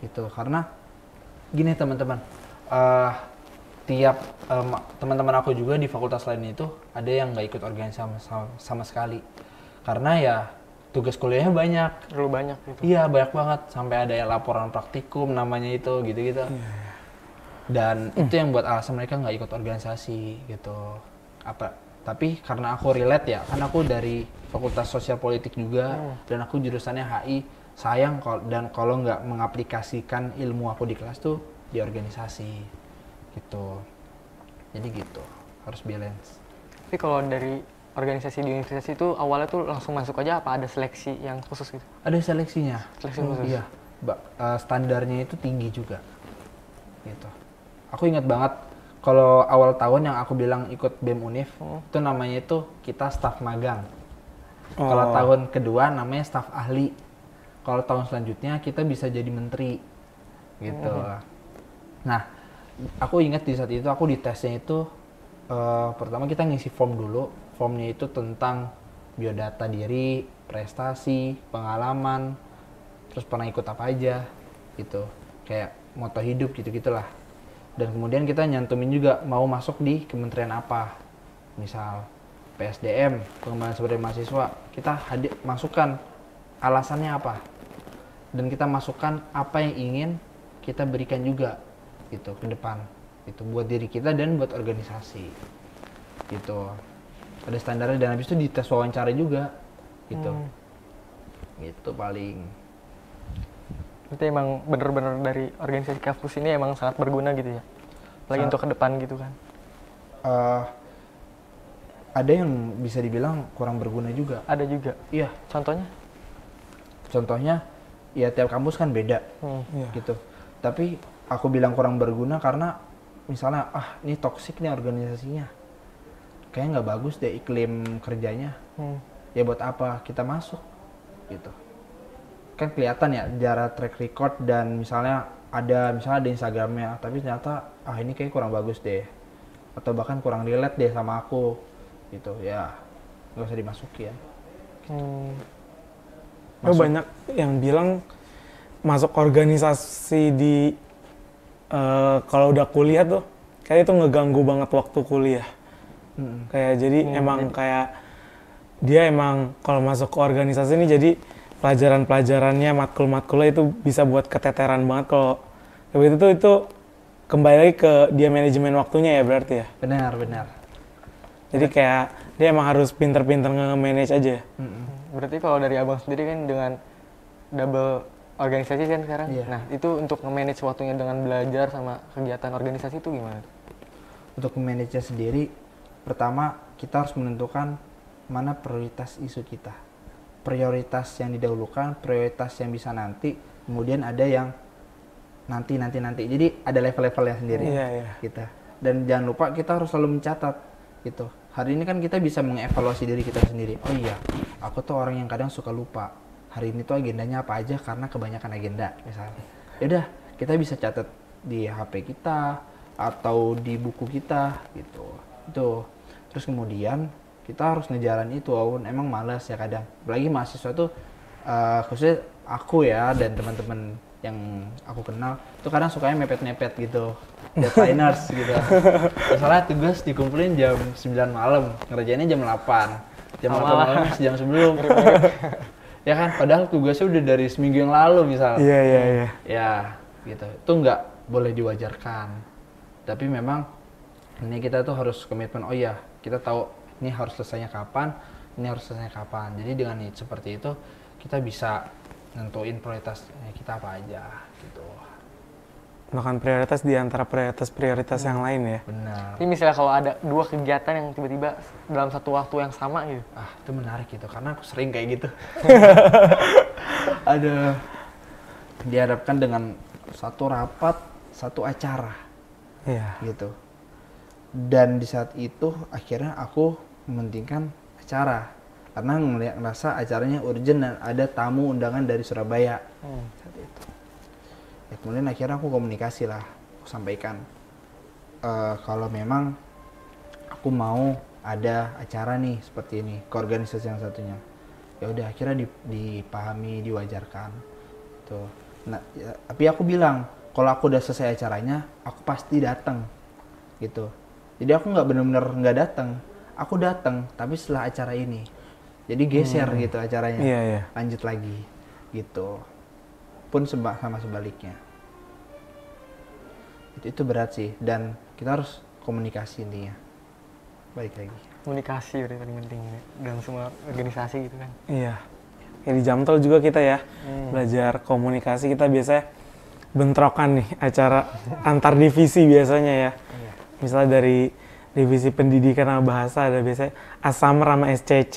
Gitu. Karena gini teman-teman, tiap teman-teman aku juga di fakultas lain itu ada yang nggak ikut organisasi sama sekali. Karena ya tugas kuliahnya banyak. Terlalu banyak gitu. Iya, banyak banget. Sampai ada yang laporan praktikum namanya itu gitu-gitu. Dan itu yang buat alasan mereka nggak ikut organisasi gitu. Tapi karena aku relate ya, kan aku dari Fakultas Sosial Politik juga dan aku jurusannya HI. Sayang kalau nggak mengaplikasikan ilmu aku di kelas tuh di organisasi gitu. Jadi gitu, harus balance. Tapi kalau dari organisasi di universitas itu awalnya tuh langsung masuk aja apa ada seleksi yang khusus gitu? Ada seleksinya. Seleksi khusus? Iya, standarnya itu tinggi juga gitu. Aku ingat banget kalau awal tahun yang aku bilang ikut BEM Univ, itu namanya itu kita staf magang. Kalau tahun kedua namanya staf ahli. Kalau tahun selanjutnya kita bisa jadi menteri gitu. Nah, aku ingat di saat itu aku di tesnya itu pertama kita ngisi form dulu. Formnya itu tentang biodata diri, prestasi, pengalaman, terus pernah ikut apa aja gitu. Kayak moto hidup gitu-gitulah. Dan kemudian kita nyantumin juga mau masuk di kementerian apa. Misal PSDM, pengembangan sumber daya mahasiswa, kita masukkan alasannya apa, dan kita masukkan apa yang ingin kita berikan juga gitu ke depan, itu buat diri kita dan buat organisasi gitu. Ada standarnya, dan habis itu dites wawancara juga gitu. Gitu paling. Berarti emang bener-bener dari organisasi kampus ini emang sangat berguna gitu ya, apalagi untuk ke depan gitu kan. Ada yang bisa dibilang kurang berguna juga. Ada juga. Iya, Contohnya? ya tiap kampus kan beda Iya. gitu. Tapi aku bilang kurang berguna karena misalnya ini toksik nih organisasinya, kayaknya nggak bagus deh iklim kerjanya. Ya buat apa kita masuk gitu? Kan kelihatan ya jarak track record, dan misalnya ada Instagramnya, tapi ternyata ini kayak kurang bagus deh, atau bahkan kurang relate deh sama aku gitu, ya nggak usah dimasukin. Banyak yang bilang masuk organisasi di kalau udah kuliah tuh kayak itu ngeganggu banget waktu kuliah. Kayak jadi emang kayak dia emang kalau masuk ke organisasi ini jadi pelajaran-pelajarannya, matkul-matkulnya itu bisa buat keteteran banget. Kalau begitu tuh itu kembali lagi ke dia manajemen waktunya ya berarti ya. Benar. Jadi kayak dia emang harus pinter-pinter nge-manage aja. Berarti kalau dari abang sendiri kan dengan double organisasi kan sekarang. Iya. Nah itu untuk nge-manage waktunya dengan belajar sama kegiatan organisasi itu gimana? Untuk memanage sendiri, pertama kita harus menentukan mana prioritas isu kita. Prioritas yang didahulukan, prioritas yang bisa nanti, kemudian ada yang nanti. Jadi ada level-levelnya sendiri. Iya. Gitu. Dan jangan lupa kita harus selalu mencatat gitu. Hari ini kan kita bisa mengevaluasi diri kita sendiri. Oh iya, aku tuh orang yang kadang suka lupa. Hari ini tuh agendanya apa aja karena kebanyakan agenda misalnya. Yaudah, kita bisa catat di HP kita atau di buku kita gitu. Itu. Terus kemudian kita harus ngejalan itu, walaupun emang malas ya kadang. Apalagi mahasiswa tuh khususnya aku ya dan teman-teman yang aku kenal tuh kadang sukanya mepet-mepet gitu, deadliners gitu. Misalnya tugas dikumpulin jam 9 malam, ngerjainnya jam 8. Jam 8 malam sejam sebelum. Ya kan, padahal tugasnya udah dari seminggu yang lalu misalnya. Iya. Ya, gitu. Itu nggak boleh diwajarkan. Tapi memang ini kita tuh harus komitmen, oh iya, kita tahu ini harus selesainya kapan, ini harus selesainya kapan. Jadi dengan seperti itu kita bisa nentuin prioritasnya kita apa aja gitu. Melakukan prioritas di antara prioritas yang lain ya. Benar. Ini misalnya kalau ada dua kegiatan yang tiba-tiba dalam satu waktu yang sama gitu. Itu menarik gitu karena aku sering kayak gitu. Ada dihadapkan dengan satu rapat, satu acara. Iya. Gitu. Dan di saat itu akhirnya aku mementingkan acara karena ngerasa acaranya urgent dan ada tamu undangan dari Surabaya saat itu. Ya, kemudian akhirnya aku komunikasi lah, aku sampaikan kalau memang aku mau ada acara nih seperti ini ke organisasi yang satunya. Ya udah akhirnya dipahami, diwajarkan. Tuh. Nah, ya, tapi aku bilang kalau aku udah selesai acaranya, aku pasti datang gitu. Jadi aku nggak benar-benar nggak datang, aku datang tapi setelah acara ini. Jadi geser gitu acaranya, Iya. lanjut lagi gitu. Pun sama sebaliknya. Itu berat sih, dan kita harus komunikasi intinya. Balik lagi. Komunikasi berarti paling penting ya, dalam semua organisasi gitu kan. Iya. Ya di Jamtol juga kita ya belajar komunikasi, kita biasanya bentrokan nih acara antar divisi biasanya ya. Misalnya dari divisi pendidikan sama bahasa ada biasanya Asamer sama SCC.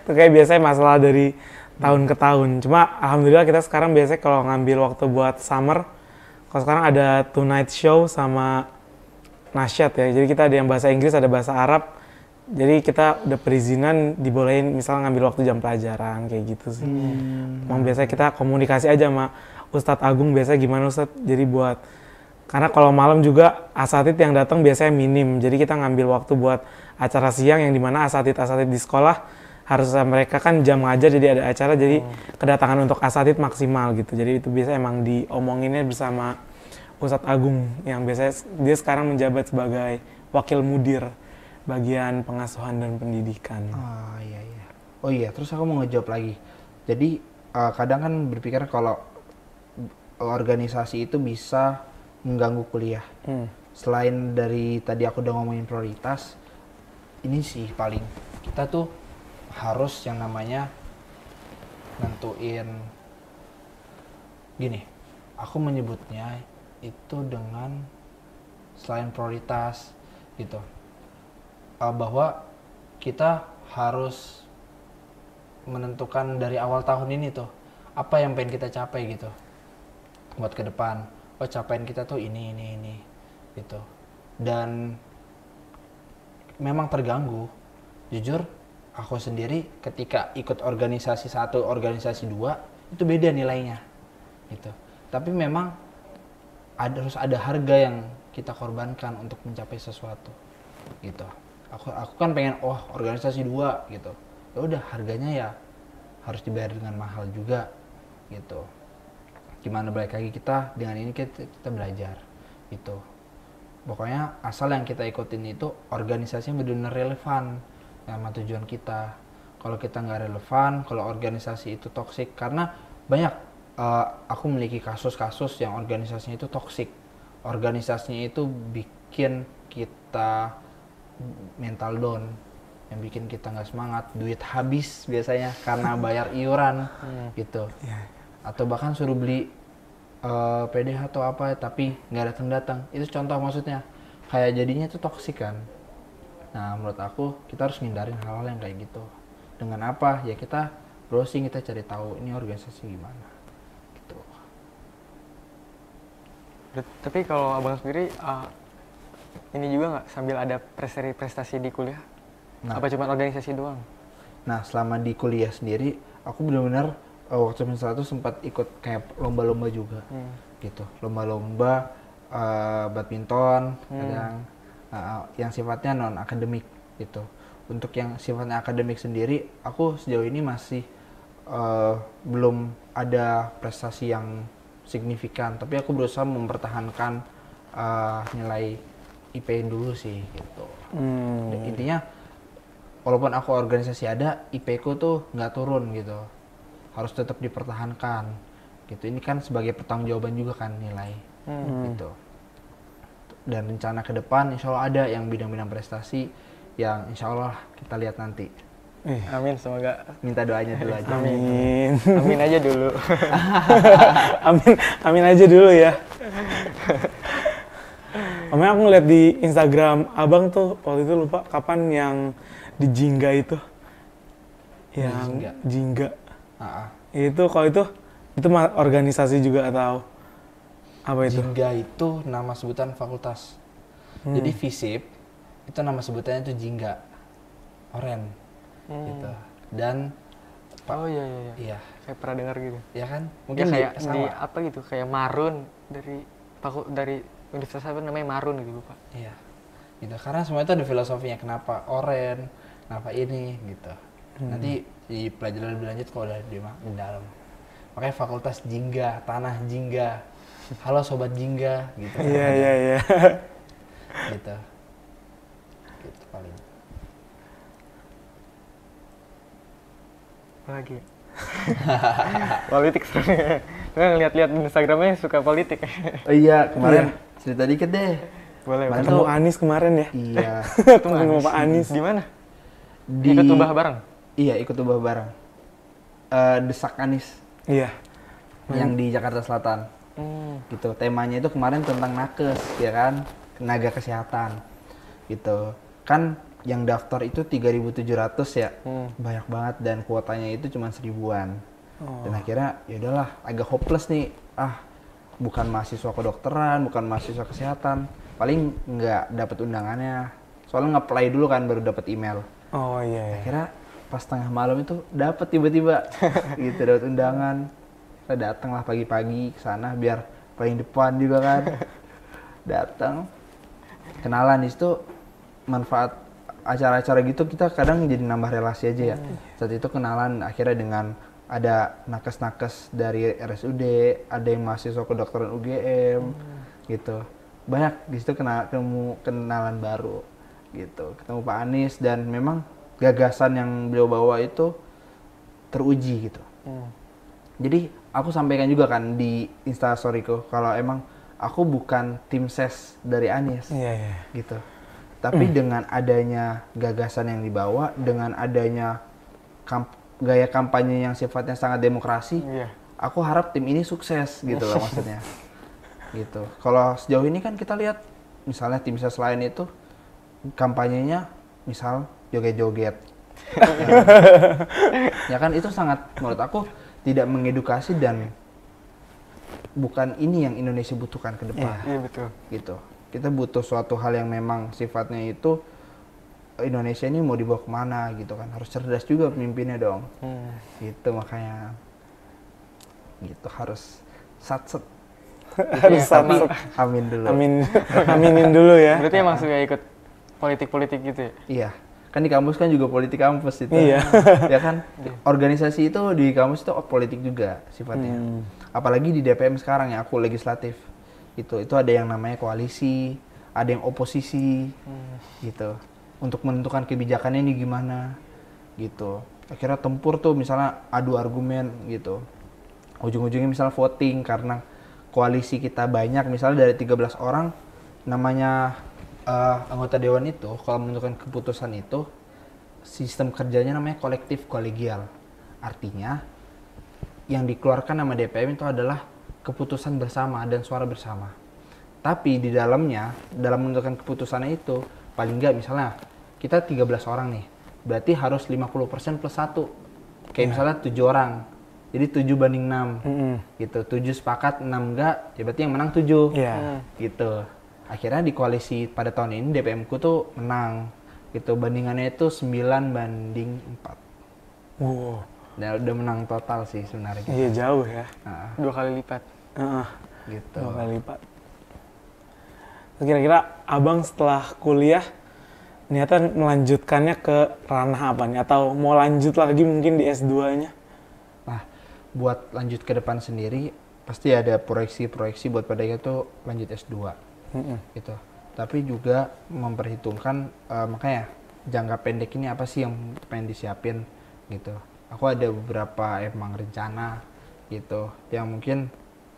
Itu kayak biasanya masalah dari tahun ke tahun. Cuma alhamdulillah kita sekarang biasanya kalau ngambil waktu buat summer, kalau sekarang ada Tonight Show sama Nasyat ya. Jadi kita ada yang bahasa Inggris, ada bahasa Arab. Jadi kita udah perizinan dibolehin misalnya ngambil waktu jam pelajaran kayak gitu sih. Emang biasanya kita komunikasi aja sama Ustadz Agung, biasanya gimana Ustadz? Jadi buat, karena kalau malam juga asatid yang datang biasanya minim. Jadi kita ngambil waktu buat acara siang yang dimana asatid-asatid di sekolah harus mereka kan jam ngajar jadi ada acara, jadi kedatangan untuk asatid maksimal gitu. Jadi itu biasanya emang diomonginnya bersama Ustadz Agung yang biasanya dia sekarang menjabat sebagai wakil mudir bagian pengasuhan dan pendidikan. Oh iya. Oh iya, terus aku mau ngejawab lagi. Jadi kadang kan berpikir kalau organisasi itu bisa mengganggu kuliah. Selain dari tadi aku udah ngomongin prioritas, ini sih paling kita tuh harus yang namanya nentuin gini. Aku menyebutnya itu dengan selain prioritas gitu. Bahwa kita harus menentukan dari awal tahun ini tuh apa yang pengen kita capai gitu buat ke depan. Oh, capaian kita tuh ini gitu. Dan memang terganggu. Jujur, aku sendiri ketika ikut organisasi 1, organisasi 2 itu beda nilainya gitu. Tapi memang harus ada harga yang kita korbankan untuk mencapai sesuatu gitu. Aku kan pengen organisasi 2 gitu. Ya udah, harganya ya harus dibayar dengan mahal juga gitu. Gimana balik lagi kita dengan ini kita belajar gitu. Pokoknya asal yang kita ikutin itu organisasinya benar-benar relevan sama tujuan kita. Kalau kita nggak relevan, kalau organisasi itu toksik, karena banyak aku memiliki kasus-kasus yang organisasinya itu toksik. Organisasinya itu bikin kita mental down, yang bikin kita nggak semangat, duit habis biasanya karena bayar iuran gitu, atau bahkan suruh beli PDH atau apa tapi nggak datang. Itu contoh, maksudnya kayak jadinya itu toksik kan. Nah, menurut aku kita harus ngindarin hal-hal yang kayak gitu. Dengan apa? Ya kita browsing, kita cari tahu ini organisasi gimana gitu. Tapi kalau abang sendiri ini juga nggak sambil ada prestasi di kuliah? Nah, apa cuma organisasi doang? Nah, selama di kuliah sendiri, aku benar-benar waktu semester 1 sempat ikut kayak lomba-lomba juga, gitu. Lomba-lomba badminton, kadang yang sifatnya non akademik, gitu. Untuk yang sifatnya akademik sendiri, aku sejauh ini masih belum ada prestasi yang signifikan. Tapi aku berusaha mempertahankan nilai IP dulu sih, gitu. Intinya, walaupun aku organisasi ada, IP ku tuh nggak turun gitu, harus tetap dipertahankan gitu. Ini kan sebagai pertanggungjawaban juga kan nilai gitu. Dan rencana ke depan insya Allah ada yang bidang-bidang prestasi yang insya Allah kita lihat nanti. Amin, semoga. Minta doanya dulu aja. Amin. Amin aja dulu. Amin aja dulu ya. Omnya aku ngeliat di Instagram abang tuh waktu itu, lupa kapan, yang di Jingga itu, yang Jingga. Itu kalau itu organisasi juga atau apa itu? Jingga itu nama sebutan fakultas. Jadi FISIP itu nama sebutannya itu Jingga, Oren, gitu. Dan oh iya. Saya pernah dengar gitu. Ya kan? Mungkin kayak di apa gitu, kayak Marun dari universitas apa namanya, Marun gitu, Pak. Iya. Gitu. Karena semua itu ada filosofinya, kenapa Oren, kenapa ini gitu. Nanti di pelajaran lebih lanjut kalau udah di dalam. Makanya fakultas Jingga, tanah Jingga. Halo sobat Jingga gitu. Iya. Gitu. Gitu paling. Apa lagi? Politik sebenarnya. Saya ngeliat-liat di Instagramnya suka politik. Oh iya, kemarin cerita dikit deh. Boleh. Ketemu Anies kemarin ya? Iya. Ketemu Pak Anies. Di mana? Ikut ubah bareng? Iya, ikut ubah bareng. Desak Anies. Iya. Yang di Jakarta Selatan. Gitu. Temanya itu kemarin tentang nakes, ya kan? Tenaga kesehatan. Gitu. Kan yang daftar itu 3.700 ya. Banyak banget, dan kuotanya itu cuma 1.000-an. Dan akhirnya ya udahlah, agak hopeless nih. Bukan mahasiswa kedokteran, bukan mahasiswa kesehatan. Paling nggak dapat undangannya. Soalnya nge-apply dulu kan, baru dapat email. Oh iya. Akhirnya pas tengah malam itu dapat tiba-tiba gitu, dapat undangan. Kita datang lah pagi-pagi ke sana biar paling depan juga kan. Datang, kenalan. Di situ manfaat acara-acara gitu kita kadang jadi nambah relasi aja ya. Saat itu kenalan akhirnya dengan ada nakes-nakes dari RSUD, ada yang mahasiswa kedokteran UGM gitu. Banyak di situ ketemu kenalan baru gitu. Ketemu Pak Anies, dan memang gagasan yang beliau bawa itu teruji gitu. Jadi aku sampaikan juga kan di Instastoryku kalau emang aku bukan tim ses dari Anies gitu. Tapi dengan adanya gagasan yang dibawa, dengan adanya gaya kampanye yang sifatnya sangat demokrasi, aku harap tim ini sukses gitu loh maksudnya. Gitu. Kalau sejauh ini kan kita lihat misalnya tim ses lain itu kampanyenya misal joget-joget. Ya kan itu sangat menurut aku tidak mengedukasi dan bukan ini yang Indonesia butuhkan ke depan. Iya betul. Gitu. Kita butuh suatu hal yang memang sifatnya itu Indonesia ini mau dibawa kemana gitu kan. Harus cerdas juga pemimpinnya dong. Gitu makanya gitu harus satset. Tapi amin dulu. Aminin dulu ya. Berarti emang suka ikut politik-politik gitu ya? Iya. Kan di kampus kan juga politik kampus itu. Iya. Ya kan? Organisasi itu di kampus itu politik juga sifatnya. Apalagi di DPM sekarang ya, aku legislatif. Itu ada yang namanya koalisi, ada yang oposisi. Gitu. Untuk menentukan kebijakannya ini gimana. Gitu. Akhirnya tempur tuh misalnya adu argumen gitu. Ujung-ujungnya misalnya voting karena koalisi kita banyak, misalnya dari 13 orang, namanya anggota dewan itu, kalau menentukan keputusan itu, sistem kerjanya namanya kolektif kolegial. Artinya, yang dikeluarkan sama DPM itu adalah keputusan bersama dan suara bersama. Tapi di dalamnya, dalam menentukan keputusannya itu, paling nggak misalnya, kita 13 orang nih, berarti harus 50% plus 1. Kayak misalnya 7 orang. Jadi 7 banding 6 gitu. 7 sepakat, 6 enggak, ya berarti yang menang 7 gitu. Akhirnya di koalisi pada tahun ini DPM ku tuh menang gitu. Bandingannya itu 9 banding 4. Wow. Dan udah menang total sih sebenarnya. Iya jauh ya. 2 kali lipat. Gitu. 2 kali lipat. Kira-kira abang setelah kuliah niatan melanjutkannya ke ranah apa nih? Atau mau lanjut lagi mungkin di S2-nya? Nah, buat lanjut ke depan sendiri pasti ada proyeksi-proyeksi buat pada itu lanjut S2 gitu. Tapi juga memperhitungkan makanya jangka pendek ini apa sih yang pengen disiapin gitu. Aku ada beberapa emang rencana gitu yang mungkin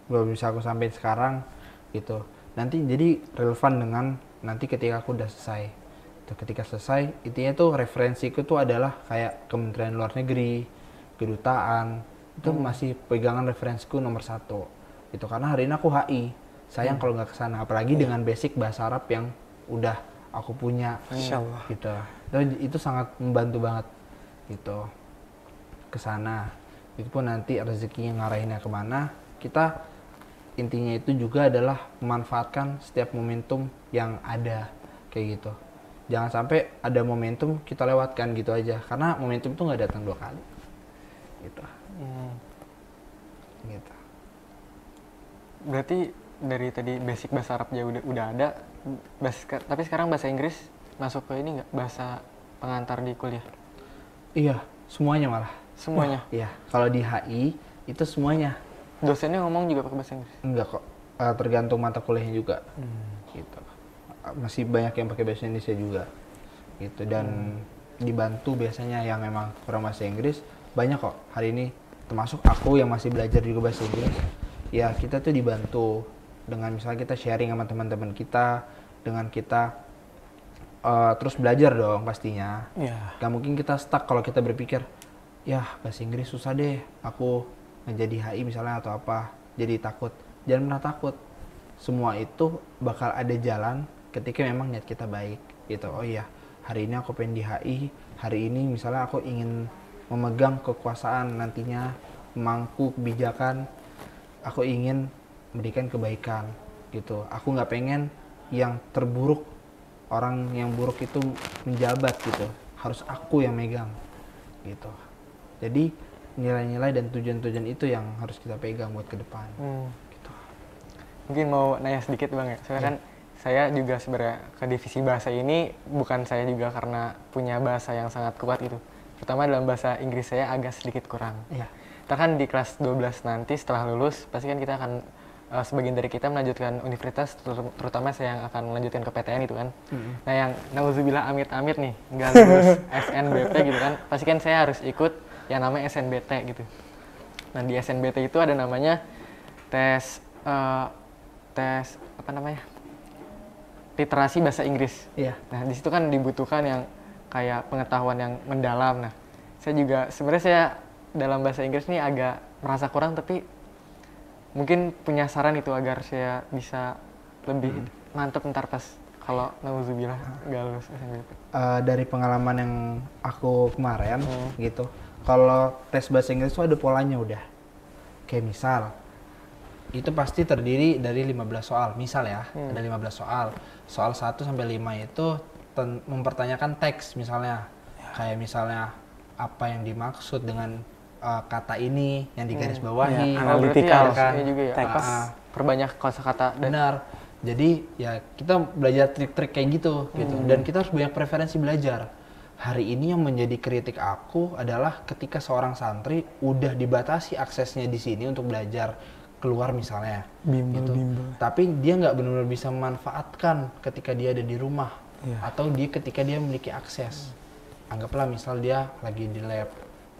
belum bisa aku sampaikan sekarang gitu. Nanti jadi relevan dengan nanti ketika aku udah selesai. Ketika selesai, intinya tuh referensiku tuh adalah kayak Kementerian Luar Negeri, kedutaan, itu masih pegangan referensiku nomor 1 gitu. Karena hari ini aku HI, sayang kalau nggak kesana, apalagi dengan basic bahasa Arab yang udah aku punya gitu. Itu sangat membantu banget gitu kesana. Itu pun nanti rezekinya ngarahinnya kemana, kita intinya itu juga adalah memanfaatkan setiap momentum yang ada kayak gitu. Jangan sampai ada momentum kita lewatkan gitu aja, karena momentum itu nggak datang 2 kali gitu. Gitu. Berarti dari tadi basic bahasa Arab ya udah ada, tapi sekarang bahasa Inggris masuk ke ini nggak, bahasa pengantar di kuliah? Iya, semuanya malah. Semuanya? Iya, kalau di HI itu semuanya. Dosennya ngomong juga pakai bahasa Inggris? Enggak kok, tergantung mata kuliahnya juga. Gitu. Masih banyak yang pakai bahasa Indonesia juga. Gitu, dan dibantu biasanya yang memang kurang bahasa Inggris, banyak kok hari ini, termasuk aku yang masih belajar juga bahasa Inggris. Ya kita tuh dibantu dengan misalnya kita sharing sama teman-teman kita, dengan kita terus belajar dong pastinya. Gak mungkin kita stuck kalau kita berpikir, ya bahasa Inggris susah deh, aku menjadi HI misalnya atau apa, jadi takut. Jangan pernah takut, semua itu bakal ada jalan ketika memang niat kita baik gitu. Oh iya, hari ini aku pengen di HI, hari ini misalnya aku ingin memegang kekuasaan nantinya, memangku kebijakan, aku ingin memberikan kebaikan gitu. Aku nggak pengen yang terburuk, orang yang buruk itu menjabat gitu, harus aku yang megang gitu. Jadi nilai-nilai dan tujuan-tujuan itu yang harus kita pegang buat ke depan gitu. Mungkin mau nanya sedikit Bang ya, soalnya kan saya juga sebenarnya ke divisi bahasa ini bukan saya juga karena punya bahasa yang sangat kuat gitu. Terutama dalam bahasa Inggris saya agak sedikit kurang. Kita kan di kelas 12 nanti setelah lulus, pasti kan kita akan sebagian dari kita melanjutkan universitas, terutama saya yang akan melanjutkan ke PTN itu kan. Nah yang nauzubillah amit-amit nih, nggak lulus SNBP gitu kan, pasti kan saya harus ikut yang namanya SNBT gitu. Nah di SNBT itu ada namanya tes apa namanya, literasi bahasa Inggris. Iya. Nah di situ kan dibutuhkan yang kayak pengetahuan yang mendalam. Nah sebenarnya saya dalam bahasa Inggris ini agak merasa kurang, tapi mungkin punya saran itu agar saya bisa lebih mantap ntar pas kalau nauzubillah nggak lulus SNBT. Dari pengalaman yang aku kemarin gitu, kalau tes bahasa Inggris itu ada polanya udah. Kayak misal, itu pasti terdiri dari 15 soal. Misal ya, ada 15 soal. Soal 1 sampai 5 itu mempertanyakan teks misalnya. Kayak misalnya apa yang dimaksud dengan kata ini yang digaris bawahi. Analytical kan juga ya. teks. Perbanyak kosakata dan Benar. Jadi ya kita belajar trik-trik kayak gitu dan kita harus banyak preferensi belajar. Hari ini yang menjadi kritik aku adalah ketika seorang santri udah dibatasi aksesnya di sini untuk belajar keluar misalnya, Bimbel. tapi dia nggak benar-benar bisa memanfaatkan ketika dia ada di rumah atau ketika dia memiliki akses. Anggaplah misal dia lagi di lab,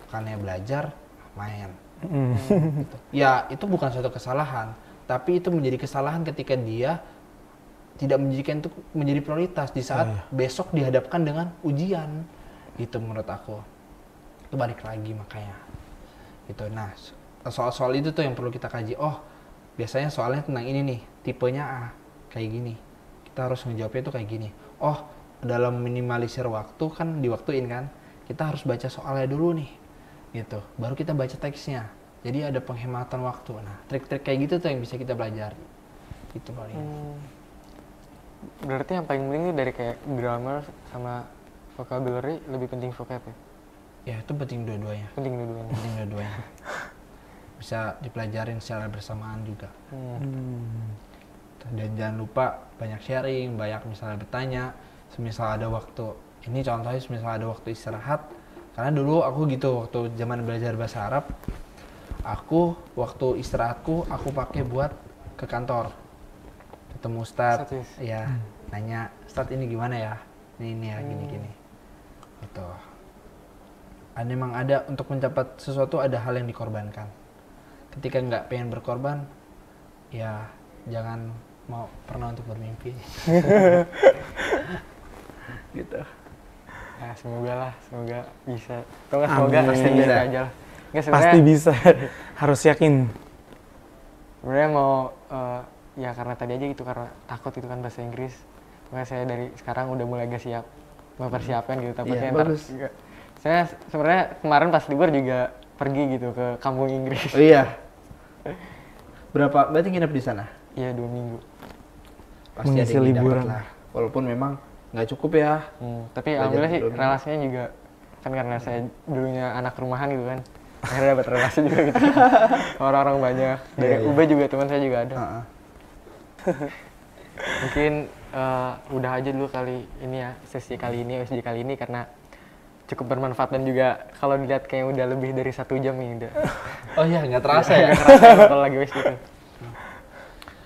bukannya belajar, main. Gitu. Ya itu bukan suatu kesalahan, tapi itu menjadi kesalahan ketika dia tidak menjadikan itu menjadi prioritas di saat besok dihadapkan dengan ujian. Gitu menurut aku. Itu balik lagi makanya. Gitu. Nah, soal-soal itu tuh yang perlu kita kaji. Oh, biasanya soalnya tentang ini nih, tipenya A, kayak gini. Kita harus ngejawabnya itu kayak gini. Oh, dalam minimalisir waktu kan diwaktuin kan. Kita harus baca soalnya dulu nih. Gitu. Baru kita baca teksnya. Jadi ada penghematan waktu. Nah, trik-trik kayak gitu tuh yang bisa kita pelajari. Itu paling. Berarti yang paling penting itu dari kayak grammar sama vocabulary lebih penting vocab ya? Ya, itu penting dua-duanya. Penting dua-duanya. Penting dua-duanya. Bisa dipelajarin secara bersamaan juga. Dan jangan lupa banyak sharing, banyak misalnya bertanya. Semisal ada waktu, ini contohnya semisal ada waktu istirahat. Karena dulu aku gitu, waktu zaman belajar bahasa Arab, aku waktu istirahatku aku pakai buat ke kantor. Ketemu Ustadz, ya nanya, Ustadz ini gimana ya? Ini ya, gini-gini. Gitu. Memang ada untuk mencapai sesuatu ada hal yang dikorbankan. Ketika nggak pengen berkorban, ya jangan mau pernah untuk bermimpi. Gitu. Ya semoga bisa. Semoga pasti bisa aja lah. Pasti bisa. Harus yakin. Sebenarnya mau ya karena tadi aja gitu, karena takut itu kan bahasa Inggris. Makanya saya dari sekarang udah mulai agak mempersiapkan gitu. Takutnya ntar juga. Saya sebenarnya kemarin pas libur juga pergi gitu ke kampung Inggris. Oh iya. Berarti nginep di sana? Iya 2 minggu. Pasti ada yang liburan lah. Walaupun memang nggak cukup ya. Tapi alhamdulillah sih relasinya juga kan karena saya dulunya anak rumahan gitu kan. Akhirnya dapat relasi juga gitu. Orang-orang banyak. Dari UB juga teman saya juga ada. Mungkin udah aja dulu kali ini ya, sesi kali ini, USJ kali ini karena cukup bermanfaat dan juga kalau dilihat kayak udah lebih dari 1 jam nih udah. Oh iya, nggak terasa ya? Nggak kerasa kalau lagi USJ itu.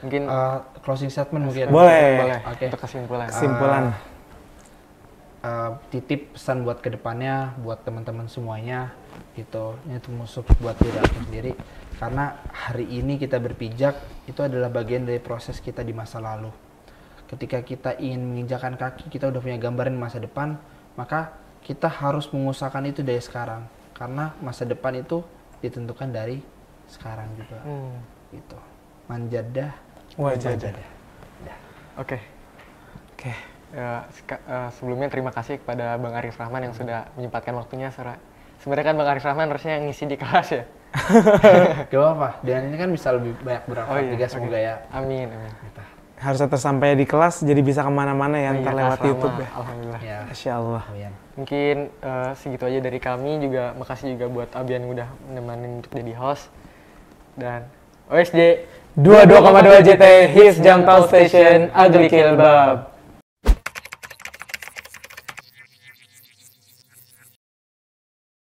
Mungkin closing statement mungkin. Boleh. Oke. Untuk kesimpulan. Titip pesan buat kedepannya, buat teman-teman semuanya gitu. Ini termasuk buat diri aku sendiri. Karena hari ini kita berpijak itu adalah bagian dari proses kita di masa lalu. Ketika kita ingin menginjakan kaki, kita udah punya gambaran masa depan, maka kita harus mengusahakan itu dari sekarang. Karena masa depan itu ditentukan dari sekarang juga. Gitu. Manjadah, wajadah. Oke. Ya, sebelumnya terima kasih kepada Bang Arif Rahman yang sudah menyempatkan waktunya. Sebenarnya kan Bang Arif Rahman harusnya ngisi di kelas ya. Gak apa-apa, dan ini kan bisa lebih banyak bermanfaat juga semoga ya. Amin. Harus tetap sampai di kelas jadi bisa kemana-mana ya, ntar lewat YouTube ya. Alhamdulillah. Ya. Masya Allah. Mungkin segitu aja dari kami, juga makasih juga buat Abian yang udah nemenin untuk jadi host. Dan OSJ 22,2 JT His Jampal Station Aglikil Bab.